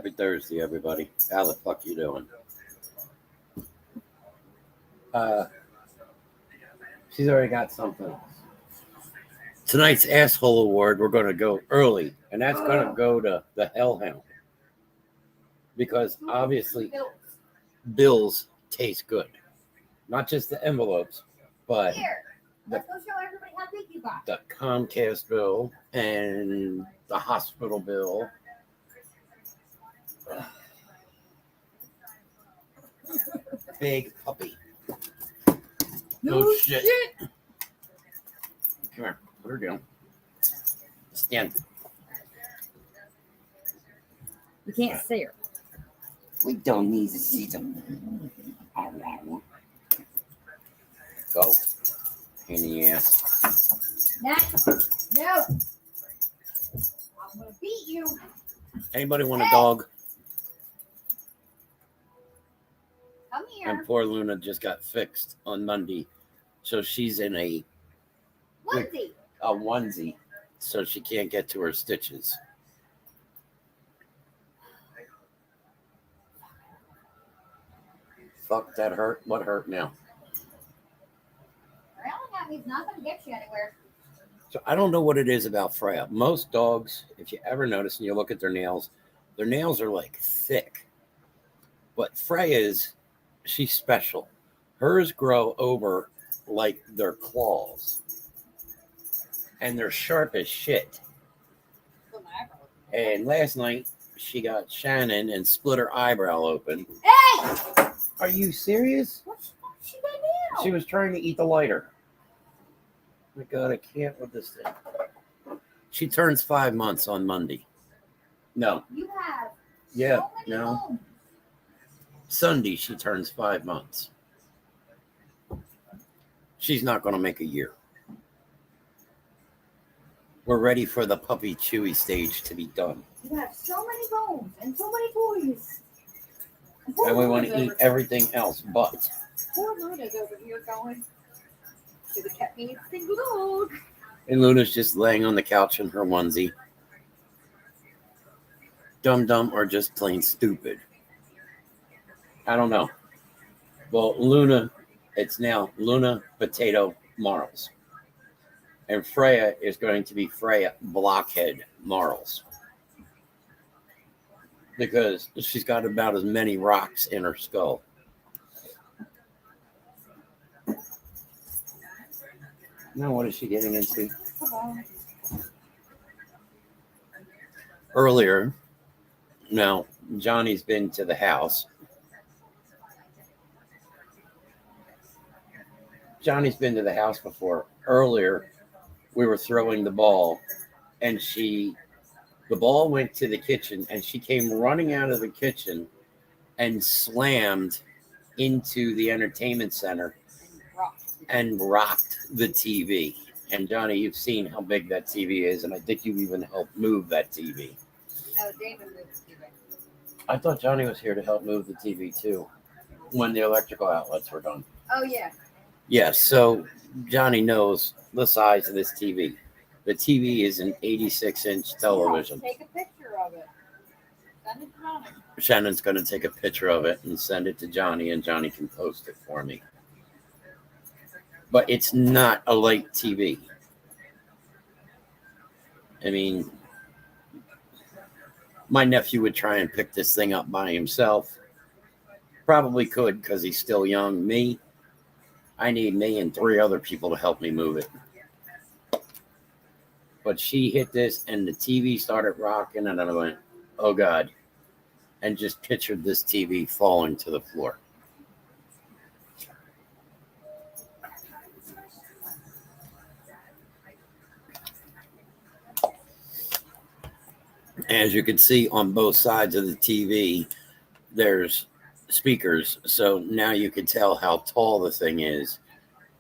Happy Thursday, everybody. How the fuck you doing? She's already got something. Tonight's asshole award, we're going to go early, and that's going to go to the Hellhound. Because obviously, bills taste good. Not just the envelopes, but Let's go show everybody how big you got. the Comcast bill and the hospital bill. Big puppy. No shit. Come here. Put her down. Stand. You can't see her. We don't need to see them. Go. Pain in the ass. No. I'm going to beat you. Anybody want a dog? Come here. And poor Luna just got fixed on Monday. So she's in a onesie. So she can't get to her stitches. Fuck, that hurt. What hurt now? Well, that means not going to get you anywhere. So I don't know what it is about Freya. Most dogs, if you ever notice and you look at their nails are like thick. But Freya's, she's special. Hers grow over like their claws. And they're sharp as shit. And last night, she got Shannon and split her eyebrow open. Hey! Are you serious? What she got now? She was trying to eat the lighter. Oh my God, I can't with this thing. She turns 5 months on Monday. No. You have Yeah, so many no. homes. Sunday, she turns 5 months. She's not going to make a year. We're ready for the puppy chewy stage to be done. You have so many bones and so many toys. And we want to eat everything else but. Poor Luna's over here going. Should have kept me a single dog. And Luna's just laying on the couch in her onesie. Dumb or just plain stupid. I don't know. Well, Luna, it's now Luna Potato Marls. And Freya is going to be Freya Blockhead Marls. Because she's got about as many rocks in her skull. Now, what is she getting into? Earlier, now, Johnny's been to the house. Johnny's been to the house before. Earlier, we were throwing the ball, and the ball went to the kitchen, and she came running out of the kitchen and slammed into the entertainment center and rocked the TV. And Johnny, you've seen how big that TV is, and I think you even helped move that TV. No, David moved the TV. I thought Johnny was here to help move the TV too, when the electrical outlets were done. Oh, yeah. Yes, so Johnny knows the size of this TV. The TV is an 86-inch television. Take a picture of it. Send it to Johnny. Shannon's going to take a picture of it and send it to Johnny, and Johnny can post it for me. But it's not a light TV. I mean, my nephew would try and pick this thing up by himself. Probably could because he's still young. I need me and 3 other people to help me move it. But she hit this and the TV started rocking and I went, oh God. And just pictured this TV falling to the floor. As you can see on both sides of the TV, there's speakers. So now you can tell how tall the thing is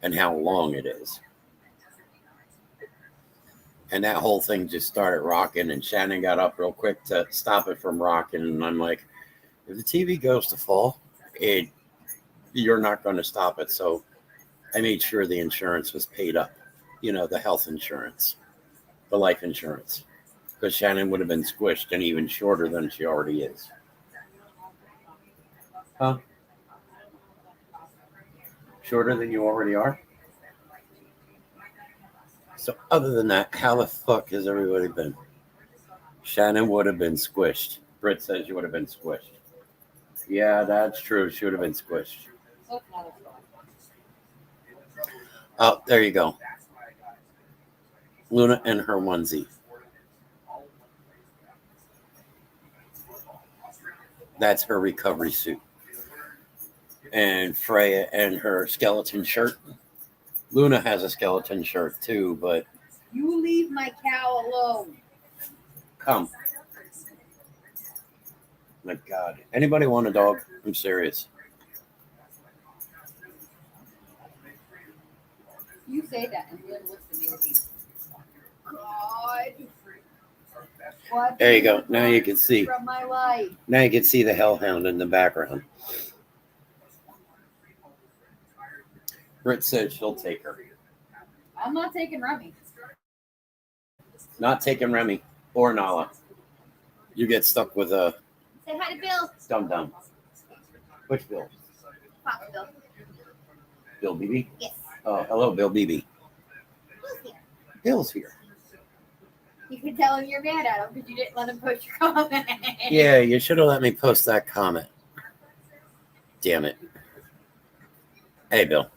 and how long it is. And that whole thing just started rocking, and Shannon got up real quick to stop it from rocking. And I'm like, if the TV goes to fall, you're not going to stop it. So I made sure the insurance was paid up, the health insurance, the life insurance, because Shannon would have been squished and even shorter than she already is. Huh? Shorter than you already are? So other than that, how the fuck has everybody been? Shannon would have been squished. Britt says you would have been squished. Yeah, that's true. She would have been squished. Oh, there you go. Luna and her onesie. That's her recovery suit. And Freya and her skeleton shirt. Luna has a skeleton shirt too, but You leave my cow alone. come. My God. Anybody want a dog? I'm serious. You say that and then looks at me with you. God. What There you go. Now you can see. from my life. Now you can see the hellhound in the background. Britt said she'll take her. I'm not taking Remy. Not taking Remy or Nala. You get stuck with a Say hi to Bill. dum-dum. Which Bill? Papa Bill. Bill Beebe? Yes. Oh, hello, Bill Beebe. Who's here? Bill's here. You can tell him you're mad at him because you didn't let him post your comment. Yeah, you should have let me post that comment. Damn it. Hey, Bill.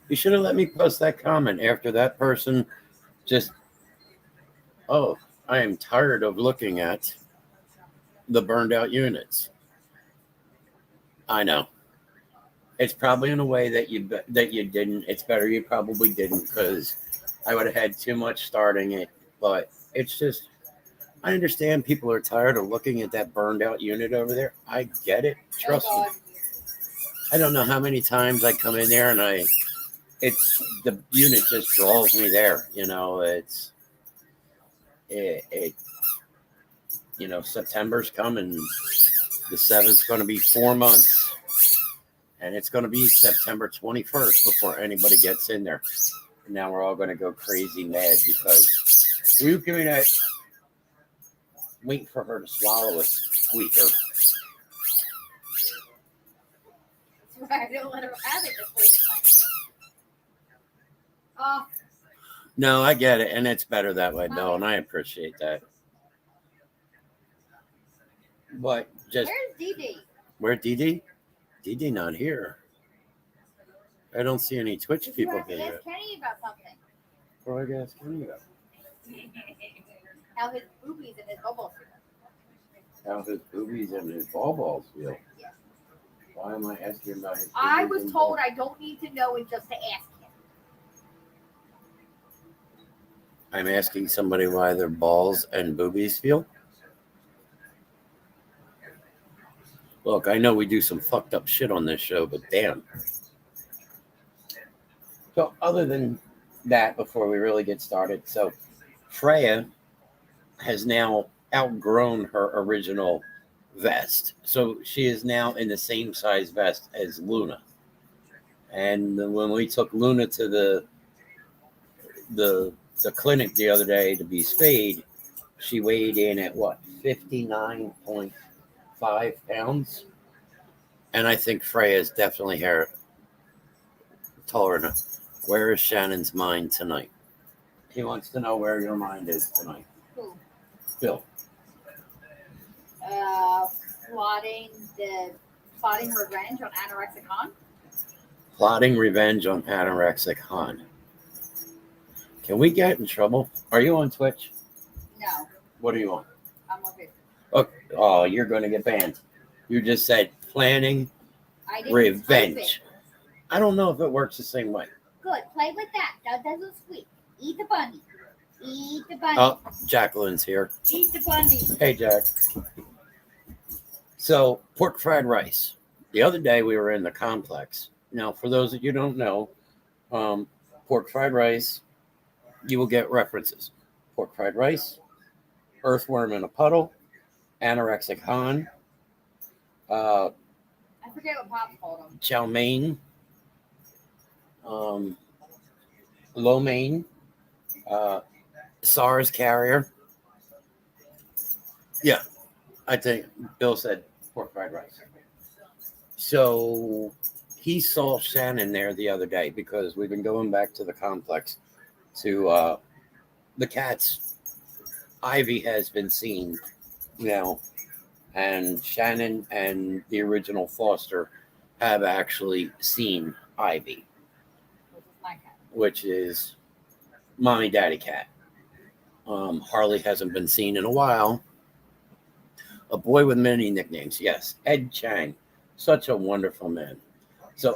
You should have let me post that comment after that person just, oh, I am tired of looking at the burned out units. I know. It's probably in a way that you didn't. It's better you probably didn't because I would have had too much starting it. But it's just, I understand people are tired of looking at that burned out unit over there. I get it. Trust me. I don't know how many times I come in there and it's the unit just draws me there. You know, it you know, September's coming. The 7th's going to be 4 months. And it's going to be September 21st before anybody gets in there. And now we're all going to go crazy mad because will you give me that? Wait for her to swallow a squeaker. That's right. I don't let her have it this late at night. Oh, No, I get it. And it's better that way, Bill. And I appreciate that. But just. where's Dee Dee? Where Dee Dee? Dee Dee not here. I don't see any Twitch You people have to here. ask Kenny about something. What do I ask Kenny about? How his boobies and his bubbles feel. How his boobies and his balls feel. Yes. Why am I asking about his I boobies was and told balls? I don't need to know it just to ask him. I'm asking somebody why their balls and boobies feel. Look, I know we do some fucked up shit on this show, but damn. So other than that, before we really get started, so Freya has now outgrown her original vest. So she is now in the same size vest as Luna. And when we took Luna to the clinic the other day to be spayed, she weighed in at what, 59.5 pounds? And I think Freya is definitely taller enough. Where is Shannon's mind tonight? He wants to know where your mind is tonight. Who? Bill. Plotting revenge on Anorexic Han. Plotting revenge on Anorexic Han. Can we get in trouble? Are you on Twitch? No, What are you on? I'm okay. Oh, you're going to get banned. You just said planning I didn't type revenge. it. I don't know if it works the same way. Good. Play with that. That doesn't squeak. Eat the bunny. Eat the bunny. Oh, Jacqueline's here. Eat the bunny. Hey, Jack. So, pork fried rice. The other day we were in the complex. Now, for those that you don't know, pork fried rice, you will get references. Pork fried rice, earthworm in a puddle, Anorexic Han, I forget what Pops called him. chow mein, lo mein, SARS carrier. Yeah, I think Bill said pork fried rice. So he saw Shannon there the other day because we've been going back to the complex to the cats. Ivy has been seen now, and Shannon and the original Foster have actually seen Ivy, Which is my cat. which is mommy daddy cat. Harley hasn't been seen in a while. A boy with many nicknames, yes. Ed Chang, such a wonderful man. So,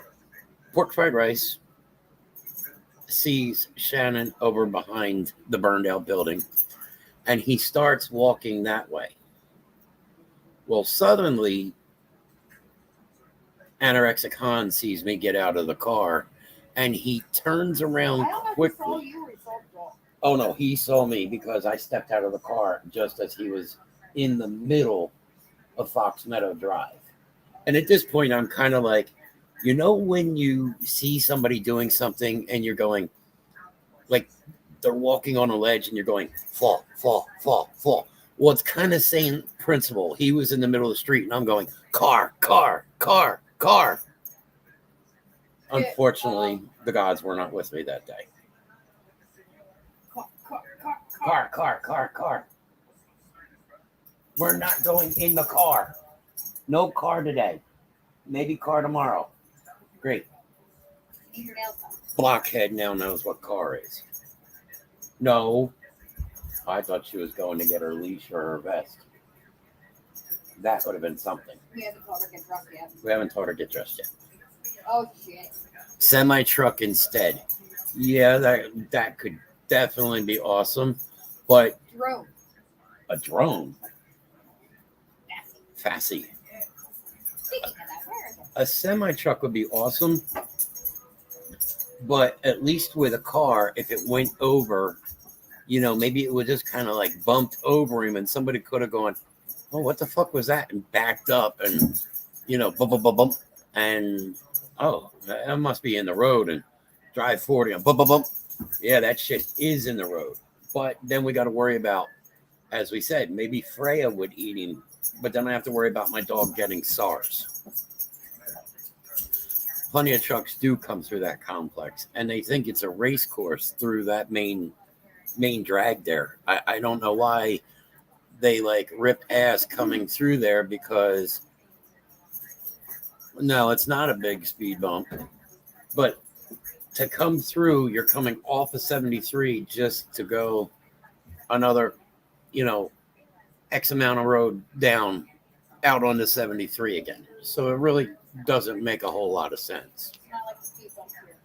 Pork Fried Rice sees Shannon over behind the burned out building, and he starts walking that way. Well, suddenly, Anorexic Han sees me get out of the car, and he turns around I don't know if he saw quickly. you or he saw the dog. Oh no, he saw me because I stepped out of the car just as he was in the middle of Fox Meadow Drive. And at this point, I'm kind of like, you know, when you see somebody doing something and you're going, like, they're walking on a ledge and you're going, fall, fall, fall, fall. Well, it's kind of same principle. He was in the middle of the street and I'm going, car, car, car, car. Unfortunately, the gods were not with me that day. Car. We're not going in the car. No car today. Maybe car tomorrow. Great. Need your nails done. Blockhead now knows what car is. No. I thought she was going to get her leash or her vest. That would have been something. We haven't told her to get dressed yet. We haven't told her to get dressed yet. Oh, shit. Semi-truck instead. Yeah, that could definitely be awesome. But Drone. a drone. Nasty. Fassy. Speaking of that, where is it? A semi-truck would be awesome. But at least with a car, if it went over, you know, maybe it would just kind of like bumped over him and somebody could have gone, oh, what the fuck was that? And backed up and, you know, bump, bump, bump, bump. And, oh, that must be in the road and drive 40 and bump, bump, bump. Yeah, that shit is in the road. But then we got to worry about, as we said, maybe Freya would eat him, but then I have to worry about my dog getting SARS. Plenty of trucks do come through that complex, and they think it's a race course through that main drag there. I don't know why they like rip ass coming through there because no, it's not a big speed bump, but to come through, you're coming off of 73 just to go another, you know, X amount of road down out onto 73 again. So it really doesn't make a whole lot of sense. Not like the speed bumps here.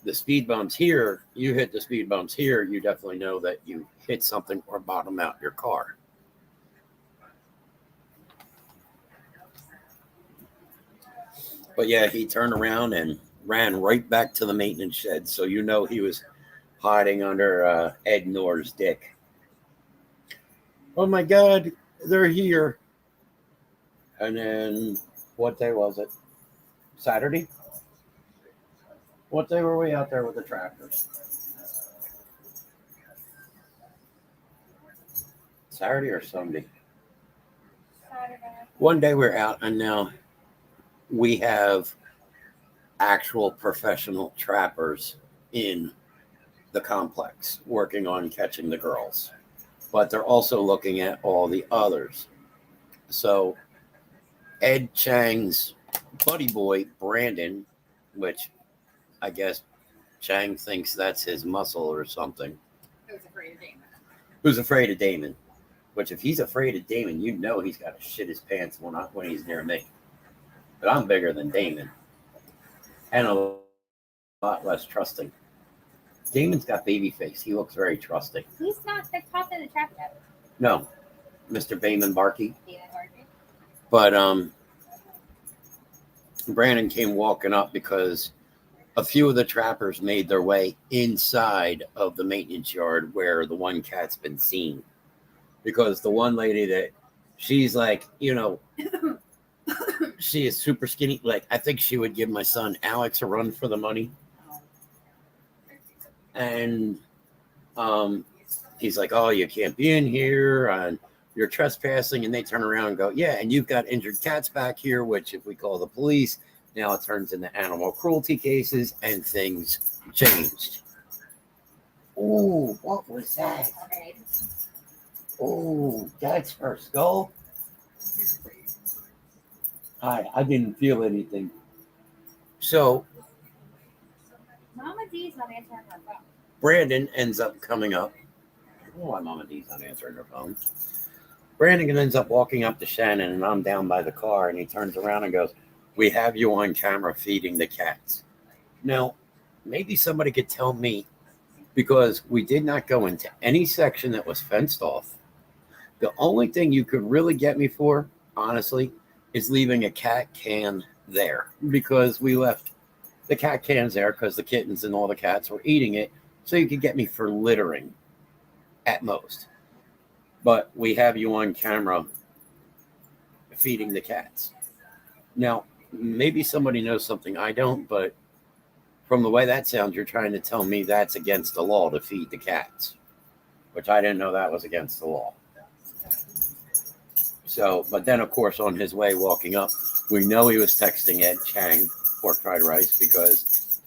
The speed bumps here, you hit the speed bumps here, you definitely know that you hit something or bottom out your car. But yeah, he turned around and ran right back to the maintenance shed. So you know he was hiding under Ed Nor's dick. Oh my God, they're here. And then what day was it? Saturday? What day were we out there with the tractors? Saturday or Sunday? Saturday. One day we're out and now we have actual professional trappers in the complex working on catching the girls. But they're also looking at all the others. So Ed Chang's buddy boy, Brandon, which I guess Chang thinks that's his muscle or something. Who's afraid of Damon? Who's afraid of Damon? Which if he's afraid of Damon, you know he's got to shit his pants when he's near me. But I'm bigger than Damon. And a lot less trusting. Damon's got baby face. He looks very trusting. He's not the top in the trap yet. No, Mr. Bayman Barkey. Damon Barkley. But Brandon came walking up because a few of the trappers made their way inside of the maintenance yard where the one cat's been seen. Because the one lady that she's like, you know, she is super skinny. Like, I think she would give my son Alex a run for the money. And he's like, oh, you can't be in here. And you're trespassing, and they turn around and go, yeah, and you've got injured cats back here, which if we call the police, now it turns into animal cruelty cases, and things changed. Oh, what was that? Oh, that's her skull. I didn't feel anything. So Mama D's not answering her phone. Brandon ends up coming up. I don't know why Mama D's not answering her phone. Brandon ends up walking up to Shannon, and I'm down by the car, and he turns around and goes, we have you on camera feeding the cats. Now, maybe somebody could tell me, because we did not go into any section that was fenced off. The only thing you could really get me for, honestly, is leaving a cat can there, because we left the cat cans there because the kittens and all the cats were eating it. So you could get me for littering at most. But we have you on camera feeding the cats. Now, maybe somebody knows something I don't, but from the way that sounds, you're trying to tell me that's against the law to feed the cats, which I didn't know that was against the law. So, but then, of course, on his way walking up, we know he was texting Ed Chang pork fried rice because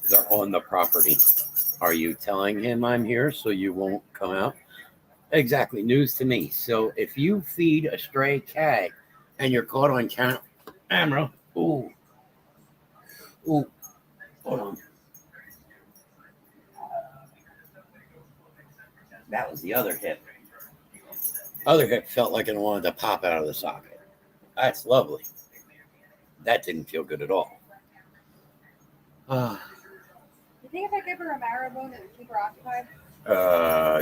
they're on the property. Are you telling him I'm here so you won't come out? Exactly. News to me. So if you feed a stray cat and you're caught on camera, ooh, hold on. That was the other hip. Other hip felt like it wanted to pop out of the socket. That's lovely. That didn't feel good at all. You think if I give her a marrow-bone, it would keep her occupied?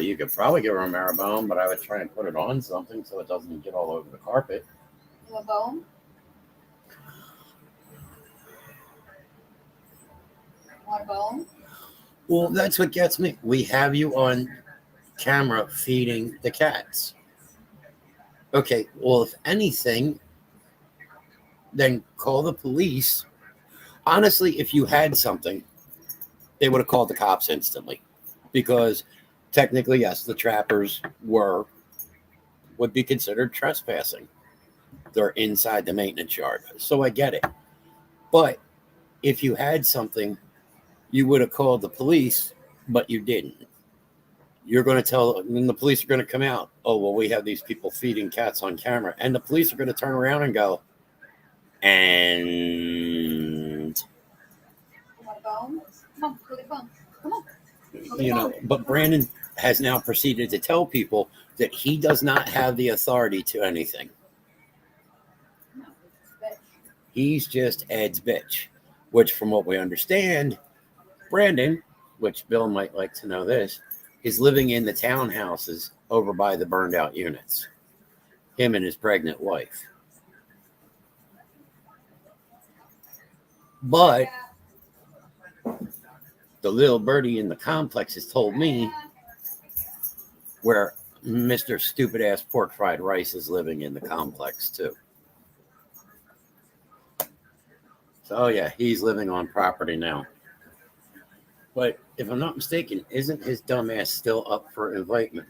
You could probably give her a marrow bone, but I would try and put it on something so it doesn't get all over the carpet. You a bone? Want a bone? Well, that's what gets me. We have you on camera feeding the cats. Okay, well, if anything, then call the police. Honestly, if you had something, they would have called the cops instantly. Because technically, yes, the trappers would be considered trespassing. They're inside the maintenance yard. So I get it. But if you had something, you would have called the police, but you didn't. You're going to tell, and the police are going to come out. Oh, well, we have these people feeding cats on camera. And the police are going to turn around and go, and You want a bone? Come on, go get a bone. Come on. But Brandon has now proceeded to tell people that he does not have the authority to anything. No, it's bitch. He's just Ed's bitch, which from what we understand, Brandon, which Bill might like to know this, is living in the townhouses over by the burned out units. Him and his pregnant wife. But the little birdie in the complex has told me where Mr. Stupid Ass Pork Fried Rice is living in the complex too. So, oh yeah, he's living on property now. But if I'm not mistaken, isn't his dumb ass still up for indictment?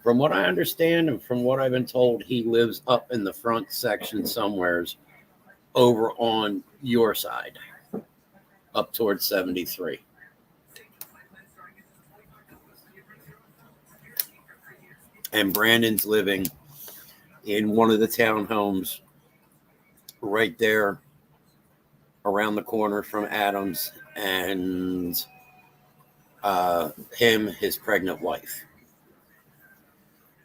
From what I understand and from what I've been told, he lives up in the front section somewheres over on your side, up towards 73. And Brandon's living in one of the townhomes right there around the corner from Adams and him, his pregnant wife.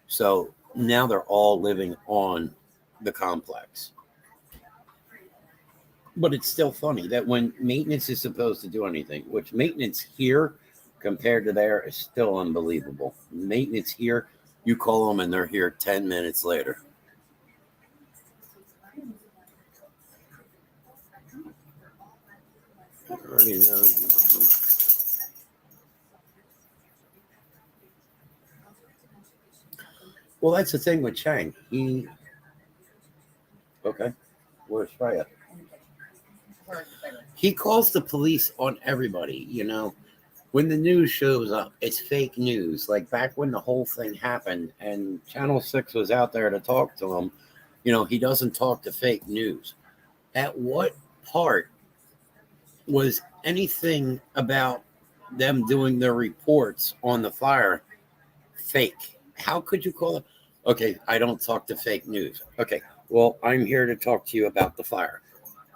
So now they're all living on the complex. But it's still funny that when maintenance is supposed to do anything, which maintenance here compared to there is still unbelievable. Maintenance here, you call them and they're here 10 minutes later. Well, that's the thing with Chang. Okay, where's Freya? He calls the police on everybody, when the news shows up, it's fake news. Like back when the whole thing happened and Channel 6 was out there to talk to him, he doesn't talk to fake news. At what part was anything about them doing their reports on the fire fake? How could you call it? Okay, I don't talk to fake news. Okay, well, I'm here to talk to you about the fire.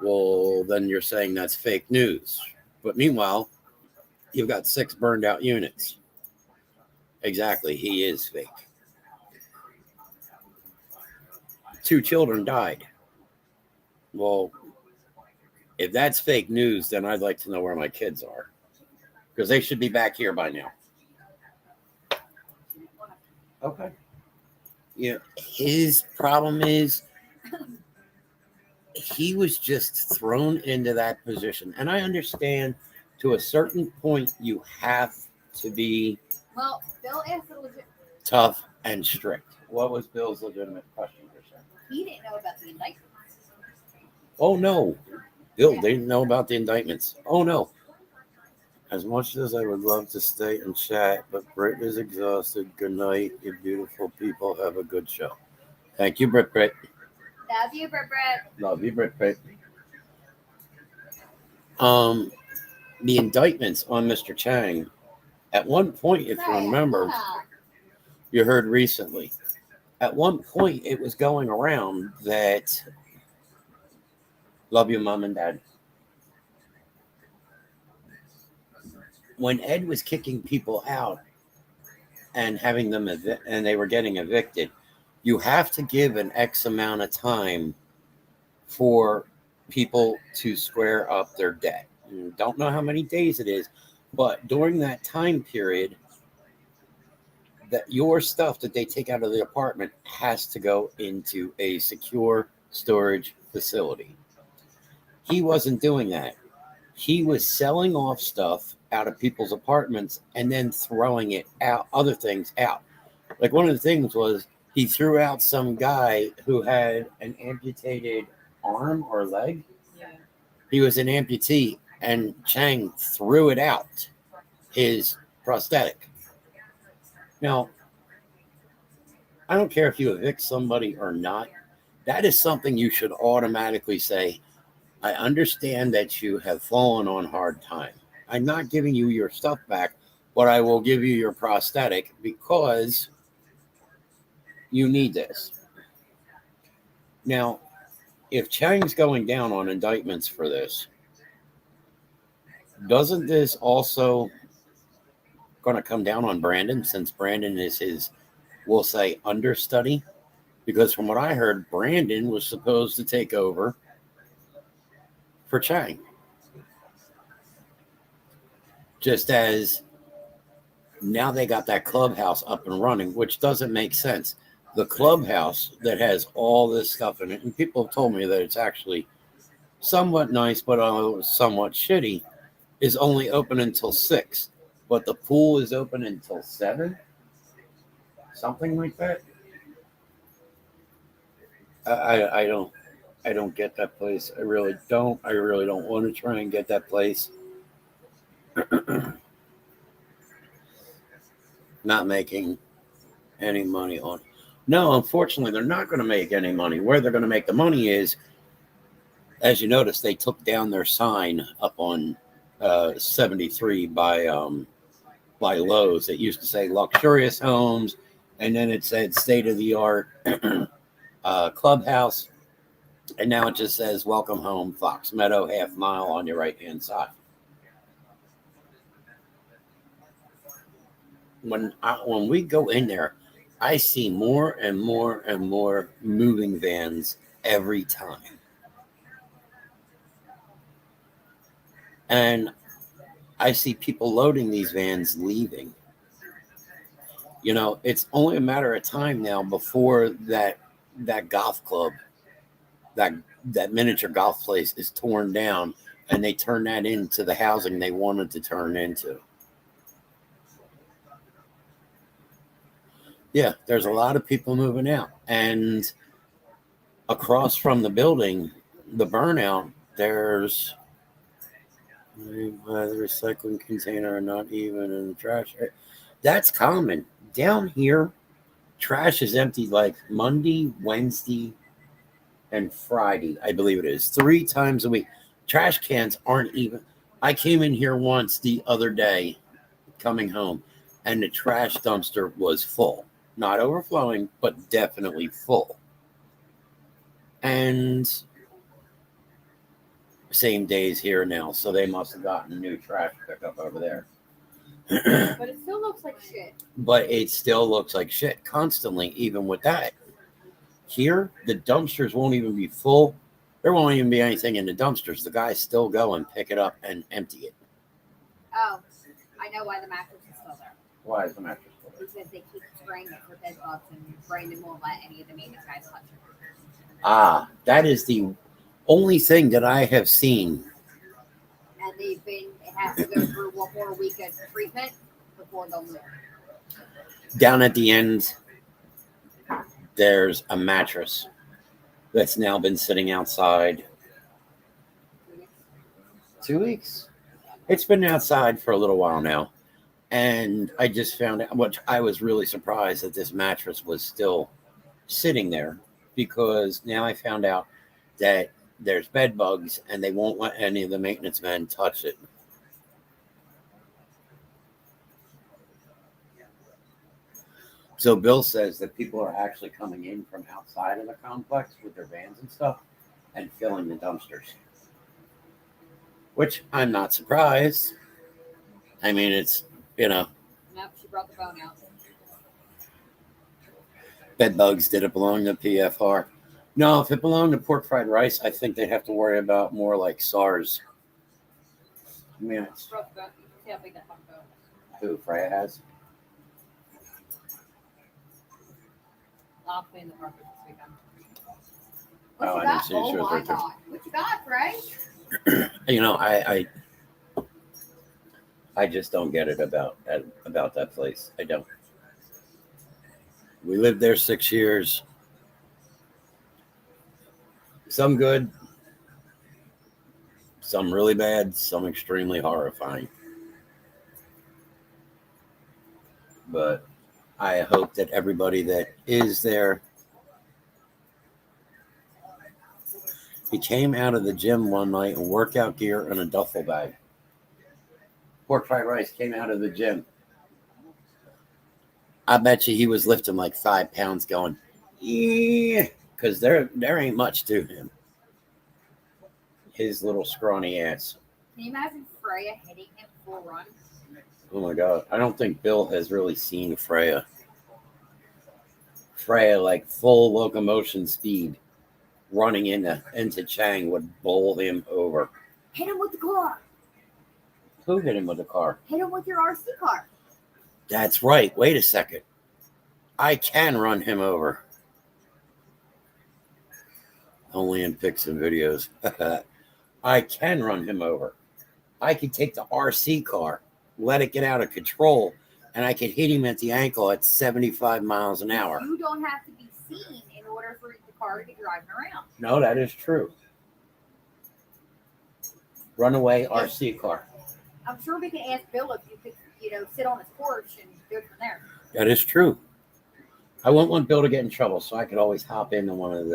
Well, then you're saying that's fake news. But meanwhile, you've got 6 burned out units. Exactly, he is fake. 2 children died. Well, if that's fake news, then I'd like to know where my kids are. Because they should be back here by now. Okay. His problem is he was just thrown into that position. And I understand to a certain point you have to be Bill asked a legit. Tough and strict. What was Bill's legitimate question? He didn't know about the indictments. Oh, no. Bill didn't know about the indictments. Oh, no. As much as I would love to stay and chat, but Britt is exhausted. Good night, you beautiful people. Have a good show. Thank you, Britt. Love you, Britt. Love you, Britt. The indictments on Mr. Chang, at one point, if you remember, you heard recently, at one point it was going around that, love you, Mom and Dad. When Ed was kicking people out and having them and they were getting evicted, you have to give an X amount of time for people to square up their debt. Don't know how many days it is, but during that time period, that your stuff that they take out of the apartment has to go into a secure storage facility. He wasn't doing that. He was selling off stuff out of people's apartments and then throwing it out, other things out. Like one of the things was he threw out some guy who had an amputated arm or leg. Yeah. He was an amputee, and Chang threw it out, his prosthetic. Now, I don't care if you evict somebody or not. That is something you should automatically say, I understand that you have fallen on hard time. I'm not giving you your stuff back, but I will give you your prosthetic because you need this. Now, if Chang's going down on indictments for this, doesn't this also going to come down on Brandon, since Brandon is his, we'll say, understudy? Because from what I heard, Brandon was supposed to take over for Chang. Just as now they got that clubhouse up and running, which doesn't make sense. The clubhouse that has all this stuff in it, and people have told me that it's actually somewhat nice, but somewhat shitty, is only open until 6. But the pool is open until 7. Something like that. I don't get that place. I really don't. I really don't want to try and get that place. Not making any money on. No, unfortunately, they're not going to make any money. Where they're going to make the money is, as you notice, they took down their sign up on 73 by Lowe's. It used to say luxurious homes, and then it said state-of-the-art clubhouse, and now it just says welcome home, Fox Meadow, half mile on your right-hand side. When we go in there, I see more and more and more moving vans every time. And I see people loading these vans leaving. It's only a matter of time now before that golf club, that miniature golf place is torn down and they turn that into the housing they wanted to turn into. Yeah, there's a lot of people moving out. And across from the building, the burnout, there's The recycling container are not even in the trash. That's common. Down here, trash is emptied like Monday, Wednesday, and Friday, I believe it is. 3 times a week. Trash cans aren't even. I came in here once the other day coming home, and the trash dumpster was full. Not overflowing, but definitely full. And same days here now, so they must have gotten new trash pickup over there. But it still looks like shit. But it still looks like shit constantly, even with that. Here, the dumpsters won't even be full. There won't even be anything in the dumpsters. The guys still go and pick it up and empty it. Oh, I know why the mattress is still there. Why is the mattress full? Because they keep spraying it for bed bugs, and Brandon won't let any of the maintenance guys touch it. Ah, that is the only thing that I have seen. And it has to go through one more week of treatment before they'll move. Down at the end, there's a mattress that's now been sitting outside 2 weeks. It's been outside for a little while now. And I just found out, which I was really surprised that this mattress was still sitting there, because now I found out that there's bed bugs and they won't let any of the maintenance men touch it. So Bill says that people are actually coming in from outside of the complex with their vans and stuff and filling the dumpsters, which I'm not surprised. I mean, it's, Nope, she brought the bone out. bed bugs. Did it belong to PFR? No, if it belonged to pork fried rice, I think they'd have to worry about more like SARS. I mean, it's, Brought the bone. You can see how big that fucking bone is. who Freya has? I'll clean the carpet this weekend. Oh, What I you didn't got? see she was Oh my right there. god. What you got, Trey? You know, I just don't get it about that place. I don't. We lived there 6 years. Some good, some really bad, some extremely horrifying. But I hope that everybody that is there. He came out of the gym one night in workout gear and a duffel bag. Pork fried rice came out of the gym. I bet you he was lifting like 5 pounds going, yeah, because there ain't much to him. His little scrawny ass. Can you imagine Freya hitting him full run? Oh my God. I don't think Bill has really seen Freya. Freya, like full locomotion speed, running into Chang would bowl him over. Hit him with the car. Who hit him with the car? Hit him with your RC car. That's right. Wait a second. I can run him over. Only in pics and videos. I can run him over. I could take the RC car, let it get out of control, and I could hit him at the ankle at 75 miles an hour. You don't have to be seen in order for the car to be driving around. No, that is true. Runaway RC car. I'm sure we can ask Bill if you could, sit on his porch and go from there. That is true. I wouldn't want Bill to get in trouble, so I could always hop into one of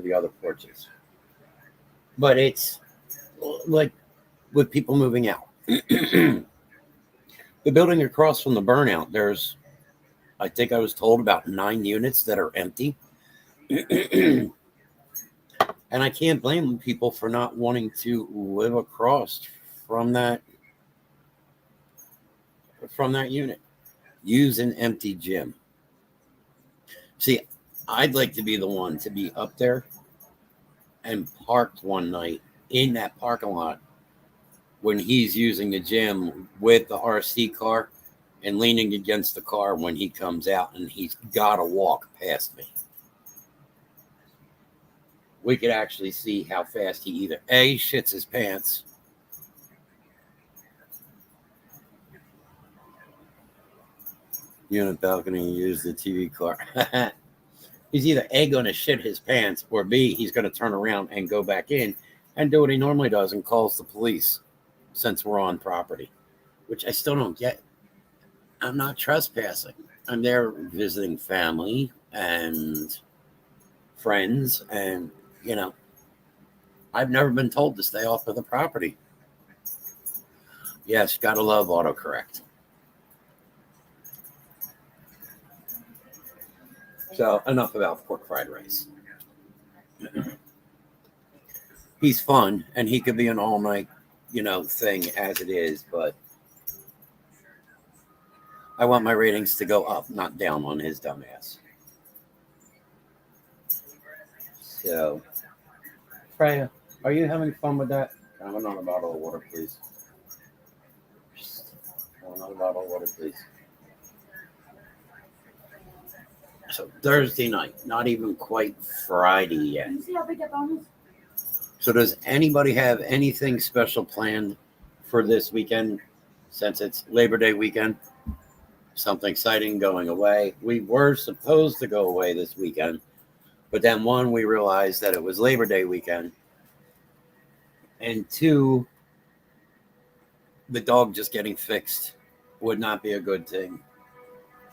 the other porches. But it's like with people moving out. The building across from the burnout, there's, I think I was told, about 9 units that are empty. And I can't blame people for not wanting to live across from that unit. Use an empty gym. See, I'd like to be the one to be up there and parked one night in that parking lot when he's using the gym with the RC car and leaning against the car when he comes out and he's got to walk past me. We could actually see how fast he either A, shits his pants, unit balcony, use the TV car. He's either A, going to shit his pants, or B, he's going to turn around and go back in and do what he normally does and calls the police. since we're on property, which I still don't get. I'm not trespassing. I'm there visiting family and friends, and I've never been told to stay off of the property. Yes, gotta love autocorrect. So enough about pork fried rice. He's fun, and he could be an all night, thing as it is, but I want my ratings to go up, not down on his dumb ass. So, Freya, are you having fun with that? Can I have another bottle of water, please? Another bottle of water, please. So Thursday night, not even quite Friday yet. You see how big that bone is? So does anybody have anything special planned for this weekend, since it's Labor Day weekend? Something exciting going away. We were supposed to go away this weekend, but then one, we realized that it was Labor Day weekend, and two, the dog just getting fixed would not be a good thing.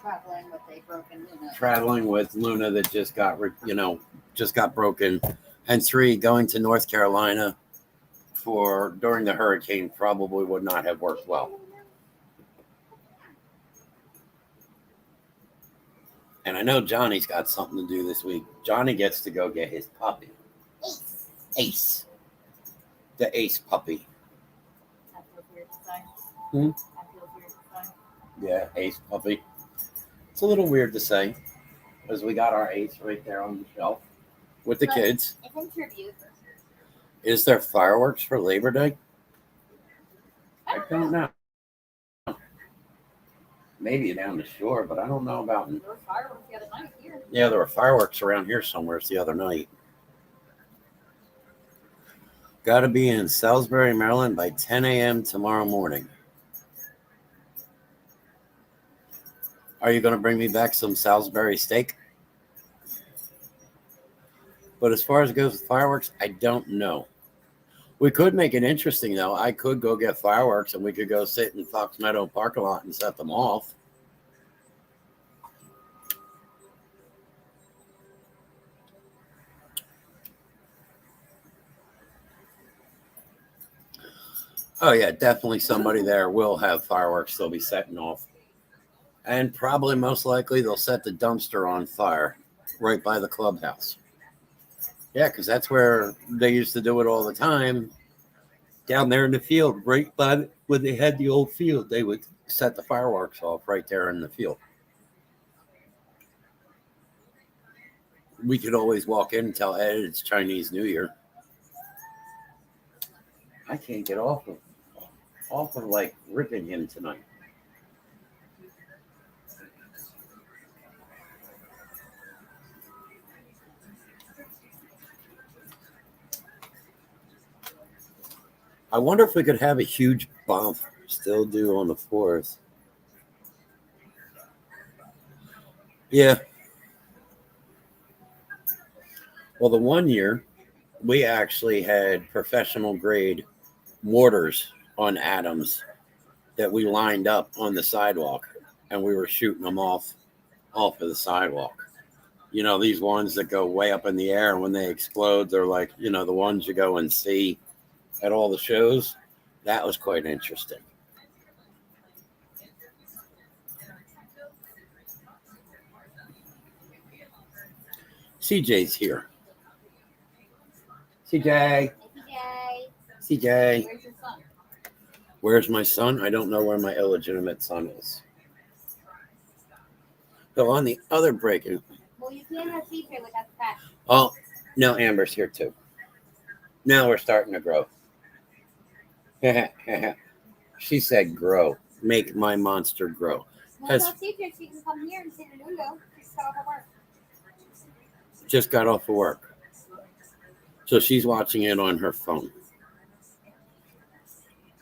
Traveling with a broken Luna. Traveling with Luna that just got broken, and three, going to North Carolina during the hurricane probably would not have worked well. And I know Johnny's got something to do this week. Johnny gets to go get his puppy. Ace. The Ace puppy. That feels weird to say. Hmm? That feels weird to say. Yeah, Ace puppy. It's a little weird to say, because we got our Ace right there on the shelf with the kids. It's in tribute. Is there fireworks for Labor Day? I don't know. Maybe down the shore, but I don't know about. There were fireworks the other night here. Yeah, there were fireworks around here somewhere the other night. Got to be in Salisbury, Maryland by 10 a.m. tomorrow morning. Are you going to bring me back some Salisbury steak? But as far as it goes with fireworks, I don't know. We could make it interesting, though. I could go get fireworks, and we could go sit in Fox Meadow parking lot and set them off. Oh, yeah, definitely somebody there will have fireworks they'll be setting off. And probably most likely they'll set the dumpster on fire right by the clubhouse. Yeah, because that's where they used to do it all the time. Down there in the field, right by when they had the old field, they would set the fireworks off right there in the field. We could always walk in and tell Ed it's Chinese New Year. I can't get off of like ripping him tonight. I wonder if we could have a huge bump still due on the 4th. Yeah. Well, the one year we actually had professional grade mortars on Adams that we lined up on the sidewalk, and we were shooting them off of the sidewalk. These ones that go way up in the air, and when they explode, they're like, the ones you go and see at all the shows. That was quite interesting. CJ's here. CJ. CJ. Where's your son? Where's my son? I don't know where my illegitimate son is. So on the other break. Well, you can't have CJ without the pack. Oh, no, Amber's here too. Now we're starting to grow. She said grow. Make my monster grow. Well, tell CJ she can come here and sit in Udo. She's got off of work. Just got off of work. So she's watching it on her phone.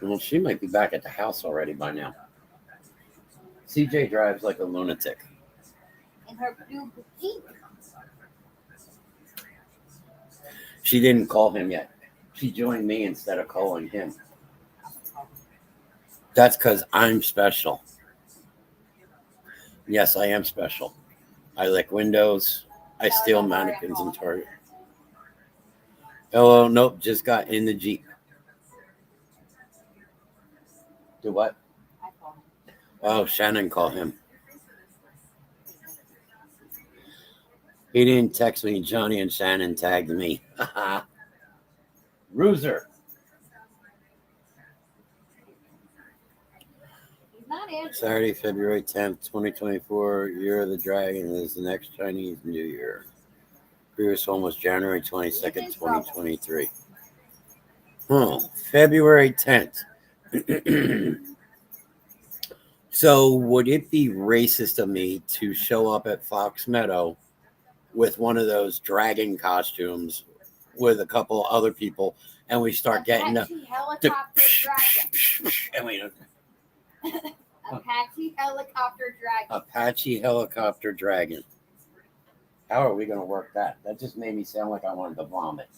Well, she might be back at the house already by now. CJ drives like a lunatic. In her blue boutique. She didn't call him yet. She joined me instead of calling him. That's because I'm special. Yes, I am special. I lick windows. I steal mannequins and Target. Oh, nope. Just got in the Jeep. Do what? I call him. Oh, Shannon called him. He didn't text me. Johnny and Shannon tagged me. Ruser. He's not answering. Saturday, February 10th, 2024. Year of the Dragon is the next Chinese New Year. Previous one was January 22nd, 2023. February 10th. So, would it be racist of me to show up at Fox Meadow with one of those dragon costumes with a couple other people, and we start getting Apache helicopter dragon. and we Apache helicopter dragon. Apache helicopter dragon. How are we going to work that? That just made me sound like I wanted to vomit.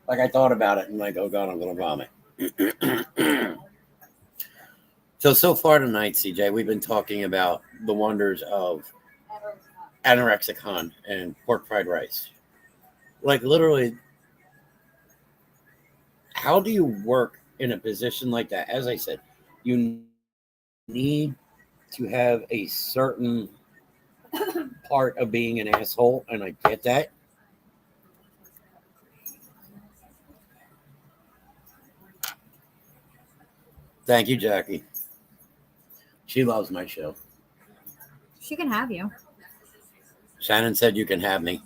Like I thought about it and like, oh God, I'm going to vomit. So far tonight, CJ, we've been talking about the wonders of Anorexicon and pork fried rice. Like literally, how do you work in a position like that? As I said, you need to have a certain part of being an asshole, and I get that. Thank you, Jackie. She loves my show. She can have you. Shannon said you can have me.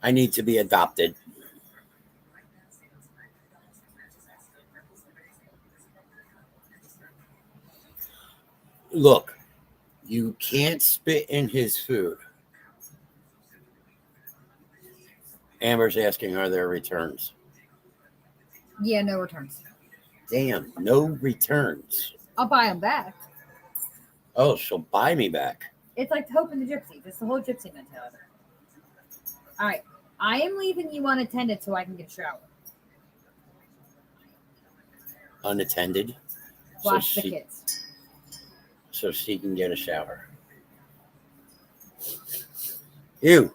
I need to be adopted. Look, you can't spit in his food. Amber's asking, are there returns? Yeah, no returns. Damn, no returns. I'll buy them back. Oh, she'll buy me back. It's like Hope and the Gypsies. It's the whole gypsy mentality. All right. I am leaving you unattended so I can get a shower. Unattended. Watch the kids. So she can get a shower. Ew.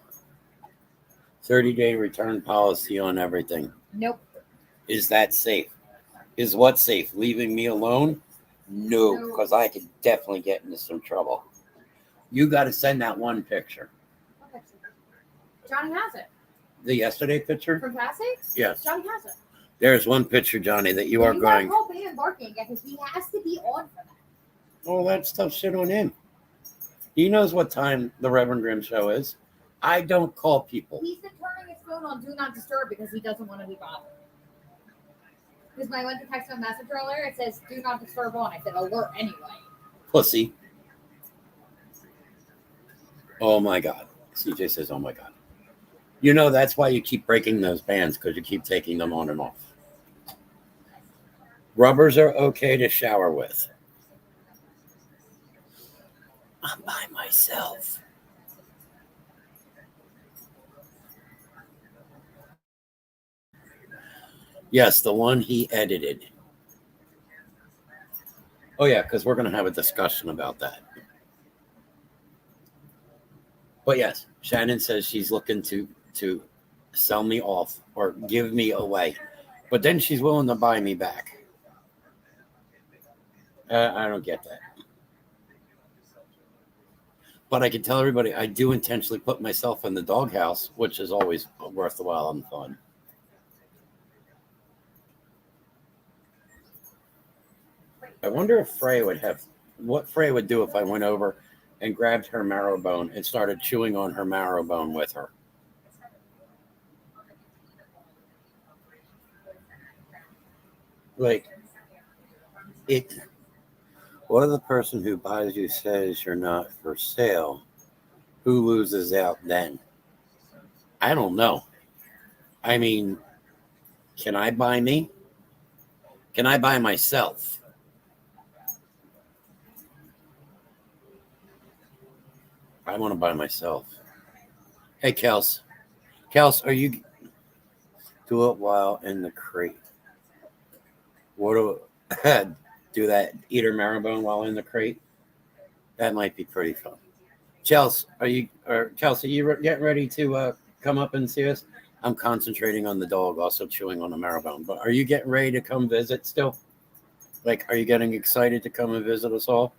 30-day return policy on everything. Nope. Is that safe? Is what safe? Leaving me alone? No, because I could definitely get into some trouble. You got to send that one picture. What picture? Johnny has it. The yesterday picture? From Cassie? Yes. Johnny has it. There's one picture, Johnny, that you are You going. gotta call him barking again because he has to be on for that. Oh, that's tough shit on him. He knows what time the Rev Grimm Show is. I don't call people. He's been turning his phone on Do Not Disturb because he doesn't want to be bothered. Because when I went to text him a message earlier, it says Do Not Disturb on. I said alert anyway. Pussy. Oh my God. CJ says, oh my God. You know, that's why you keep breaking those bands, because you keep taking them on and off. Rubbers are okay to shower with. I'm by myself. Yes, the one he edited. Oh, yeah, because we're going to have a discussion about that. But yes, Shannon says she's looking to sell me off or give me away. But then she's willing to buy me back. I don't get that. But I can tell everybody I do intentionally put myself in the doghouse, which is always worth the while and fun. I wonder if what Frey would do if I went over and grabbed her marrow bone and started chewing on her marrow bone with her. Like, what if the person who buys you says you're not for sale? Who loses out then? I don't know. I mean, can I buy me? Can I buy myself? I want to buy myself. Hey, Kels. Kels, are you... Do it while in the crate. What do... do that eater marrowbone while in the crate. That might be pretty fun. Chelsea, you getting ready to come up and see us? I'm concentrating on the dog, also chewing on the marrowbone. But are you getting ready to come visit still? Like, are you getting excited to come and visit us all?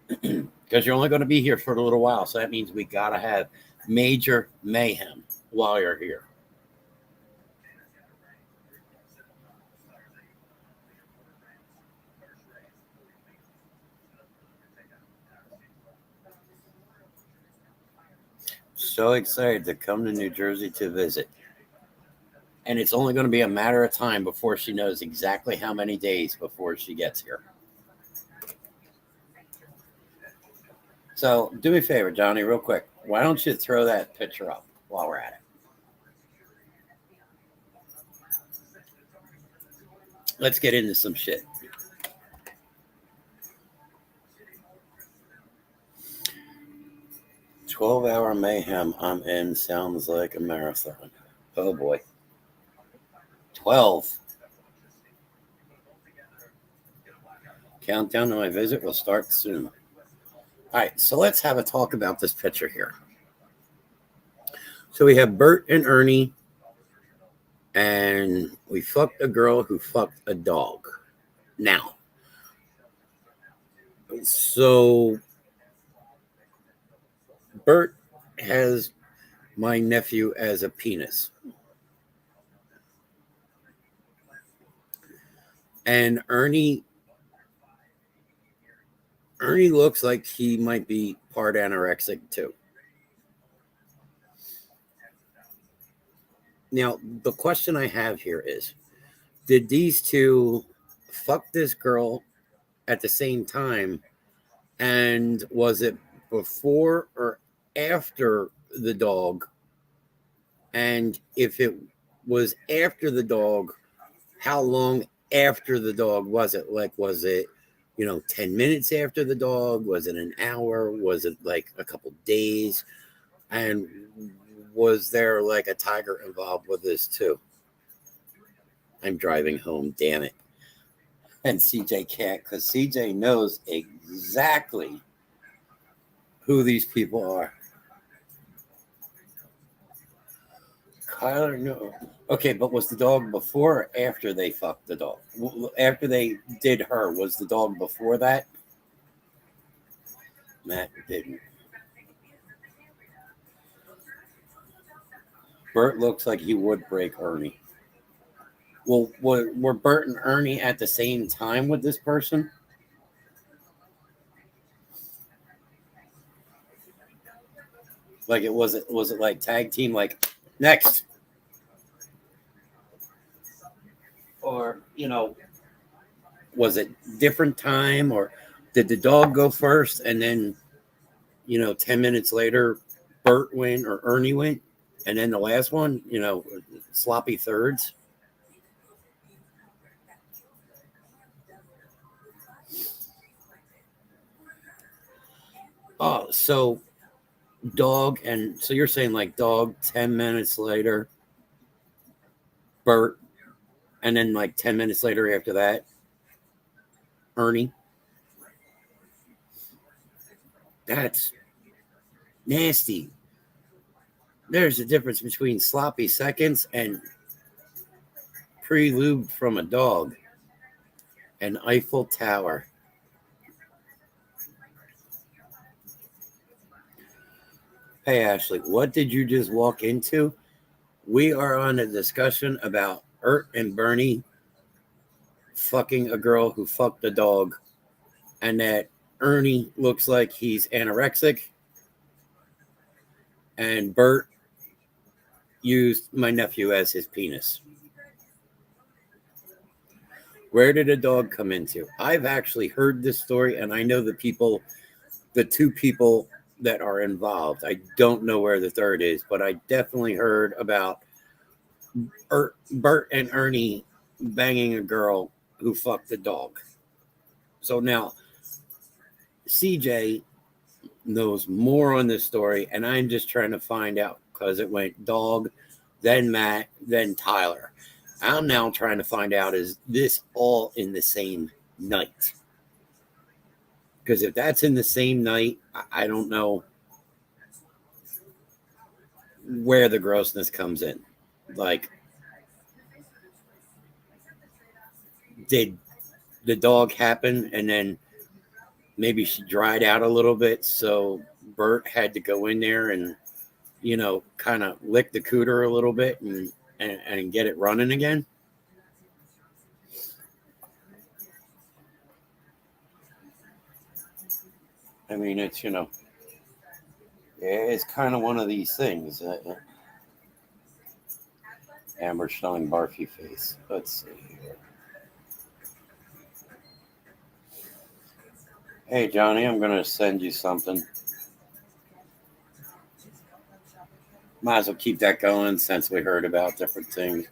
Because you're only going to be here for a little while, so that means we got to have major mayhem while you're here. So excited to come to New Jersey to visit. And it's only going to be a matter of time before she knows exactly how many days before she gets here. So do me a favor, Johnny, real quick. Why don't you throw that picture up while we're at it? Let's get into some shit. "12-hour mayhem I'm in sounds like a marathon." Oh boy. 12. Countdown to my visit will start soon. All right, so let's have a talk about this picture here. So we have Bert and Ernie, and we fucked a girl who fucked a dog. Now, so Bert has my nephew as a penis. And Ernie looks like he might be part anorexic too. Now, the question I have here is, did these two fuck this girl at the same time? And was it before or after the dog? And if it was after the dog, how long after the dog was it? Like, was it, 10 minutes after the dog? Was it an hour? Was it like a couple days? And was there like a tiger involved with this too? I'm driving home, damn it. And CJ can't, because CJ knows exactly who these people are. Kyler, no. Okay, but was the dog before or after they fucked the dog? After they did her, was the dog before that? Matt didn't. Bert looks like he would break Ernie. Well, were Bert and Ernie at the same time with this person? Like, was it like tag team, like next? Or, was it different time, or did the dog go first and then, 10 minutes later, Bert went or Ernie went? And then the last one, sloppy thirds? Oh, so dog, and so you're saying like dog 10 minutes later, Bert, and then like 10 minutes later after that, Ernie? That's nasty. There's a difference between sloppy seconds and pre-lubed from a dog. An Eiffel Tower. Hey, Ashley, what did you just walk into? We are on a discussion about Ert and Bernie fucking a girl who fucked a dog, and that Ernie looks like he's anorexic, and Bert used my nephew as his penis. Where did a dog come into? I've actually heard this story, and I know the two people that are involved. I don't know where the third is, but I definitely heard about Bert and Ernie banging a girl who fucked the dog. So now CJ knows more on this story, and I'm just trying to find out, because it went dog, then Matt, then Tyler. I'm now trying to find out, is this all in the same night? Because if that's in the same night, I don't know where the grossness comes in. Like, did the dog happen and then maybe she dried out a little bit, so Bert had to go in there and, kind of lick the cooter a little bit and get it running again? I mean, it's kind of one of these things. Amber showing barfy face. Let's see here. Hey, Johnny, I'm going to send you something. Might as well keep that going since we heard about different things.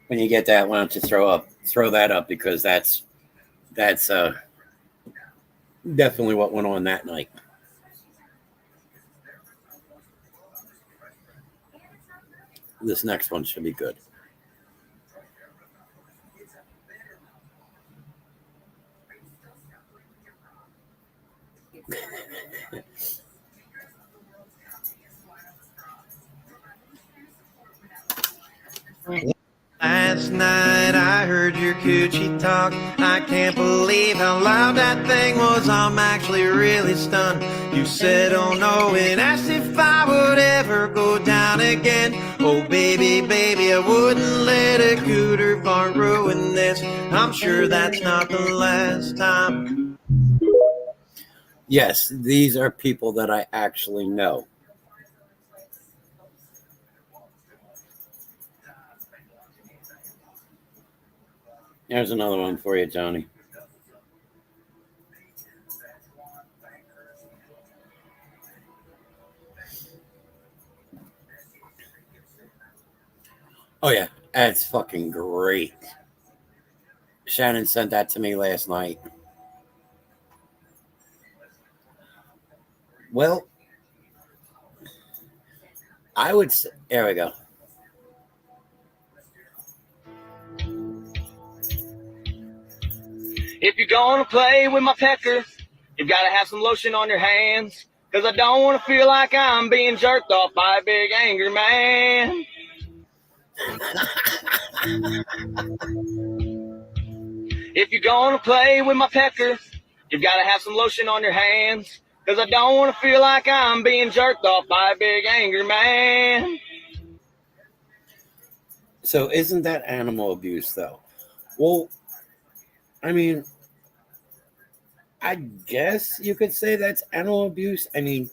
When you get that, why don't you throw that up, because that's definitely what went on that night. This next one should be good. Last night I heard your coochie talk. I can't believe how loud that thing was. I'm actually really stunned. You said, oh no, and asked if I would ever go down again. Oh baby, baby, I wouldn't let a cooter fart ruin this. I'm sure that's not the last time. Yes, these are people that I actually know. There's another one for you, Johnny. Oh, yeah, that's fucking great. Shannon sent that to me last night. Well, I would say, there we go. If you're gonna play with my pecker, you gotta have some lotion on your hands, 'cause I don't wanna feel like I'm being jerked off by a big angry man. If you're gonna play with my pecker, you gotta have some lotion on your hands, 'cause I don't wanna feel like I'm being jerked off by a big angry man. So isn't that animal abuse, though? Well, I mean, I guess you could say that's animal abuse. I mean,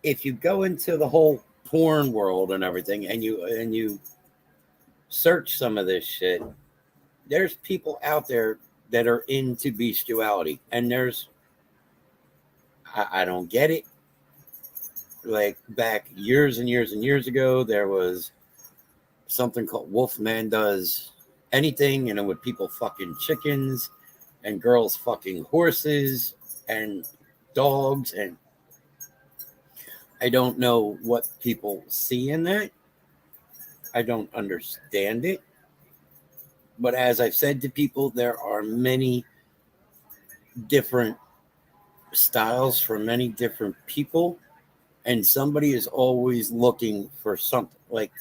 if you go into the whole porn world and everything, and you search some of this shit, there's people out there that are into bestiality, and I don't get it. Like, back years and years and years ago, there was something called Wolfman Does Anything, and it would people fucking chickens and girls fucking horses and dogs, and I don't know what people see in that. I don't understand it. But as I've said to people, there are many different styles for many different people, and somebody is always looking for something. Like,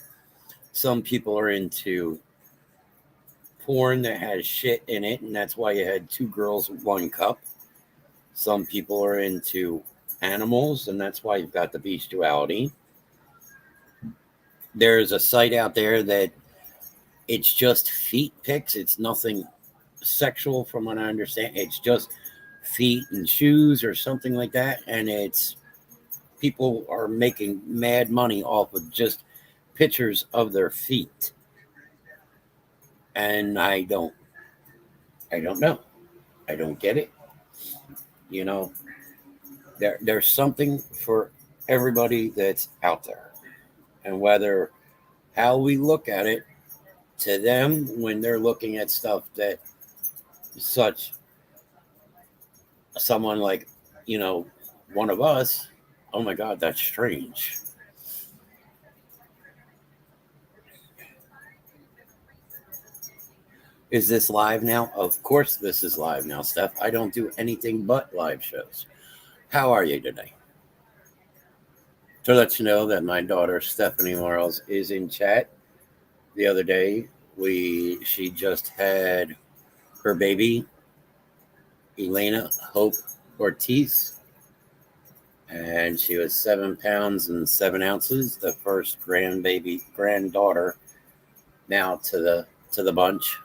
some people are into porn that has shit in it, and that's why you had 2 girls, 1 cup. Some people are into animals, and that's why you've got the bestiality. There's a site out there that it's just feet pics. It's nothing sexual, from what I understand. It's just feet and shoes or something like that, and it's people are making mad money off of just pictures of their feet. And I don't know. I don't get it. There's something for everybody that's out there. And whether how we look at it, to them, when they're looking at stuff that such someone like, one of us, oh my God, that's strange. Is this live now? Of course, this is live now, Steph. I don't do anything but live shows. How are you today? To let you know that my daughter, Stephanie Morales, is in chat. The other day, she just had her baby, Elena Hope Ortiz, and she was 7 pounds and 7 ounces, the first granddaughter now to the bunch.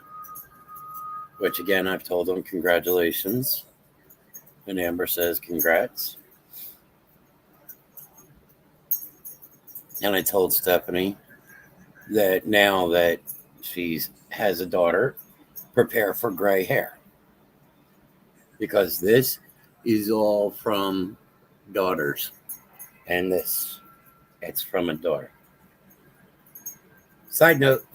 Which again, I've told them congratulations, and Amber says congrats. And I told Stephanie that now that she has a daughter, prepare for gray hair, because this is all from daughters, and it's from a daughter. Side note,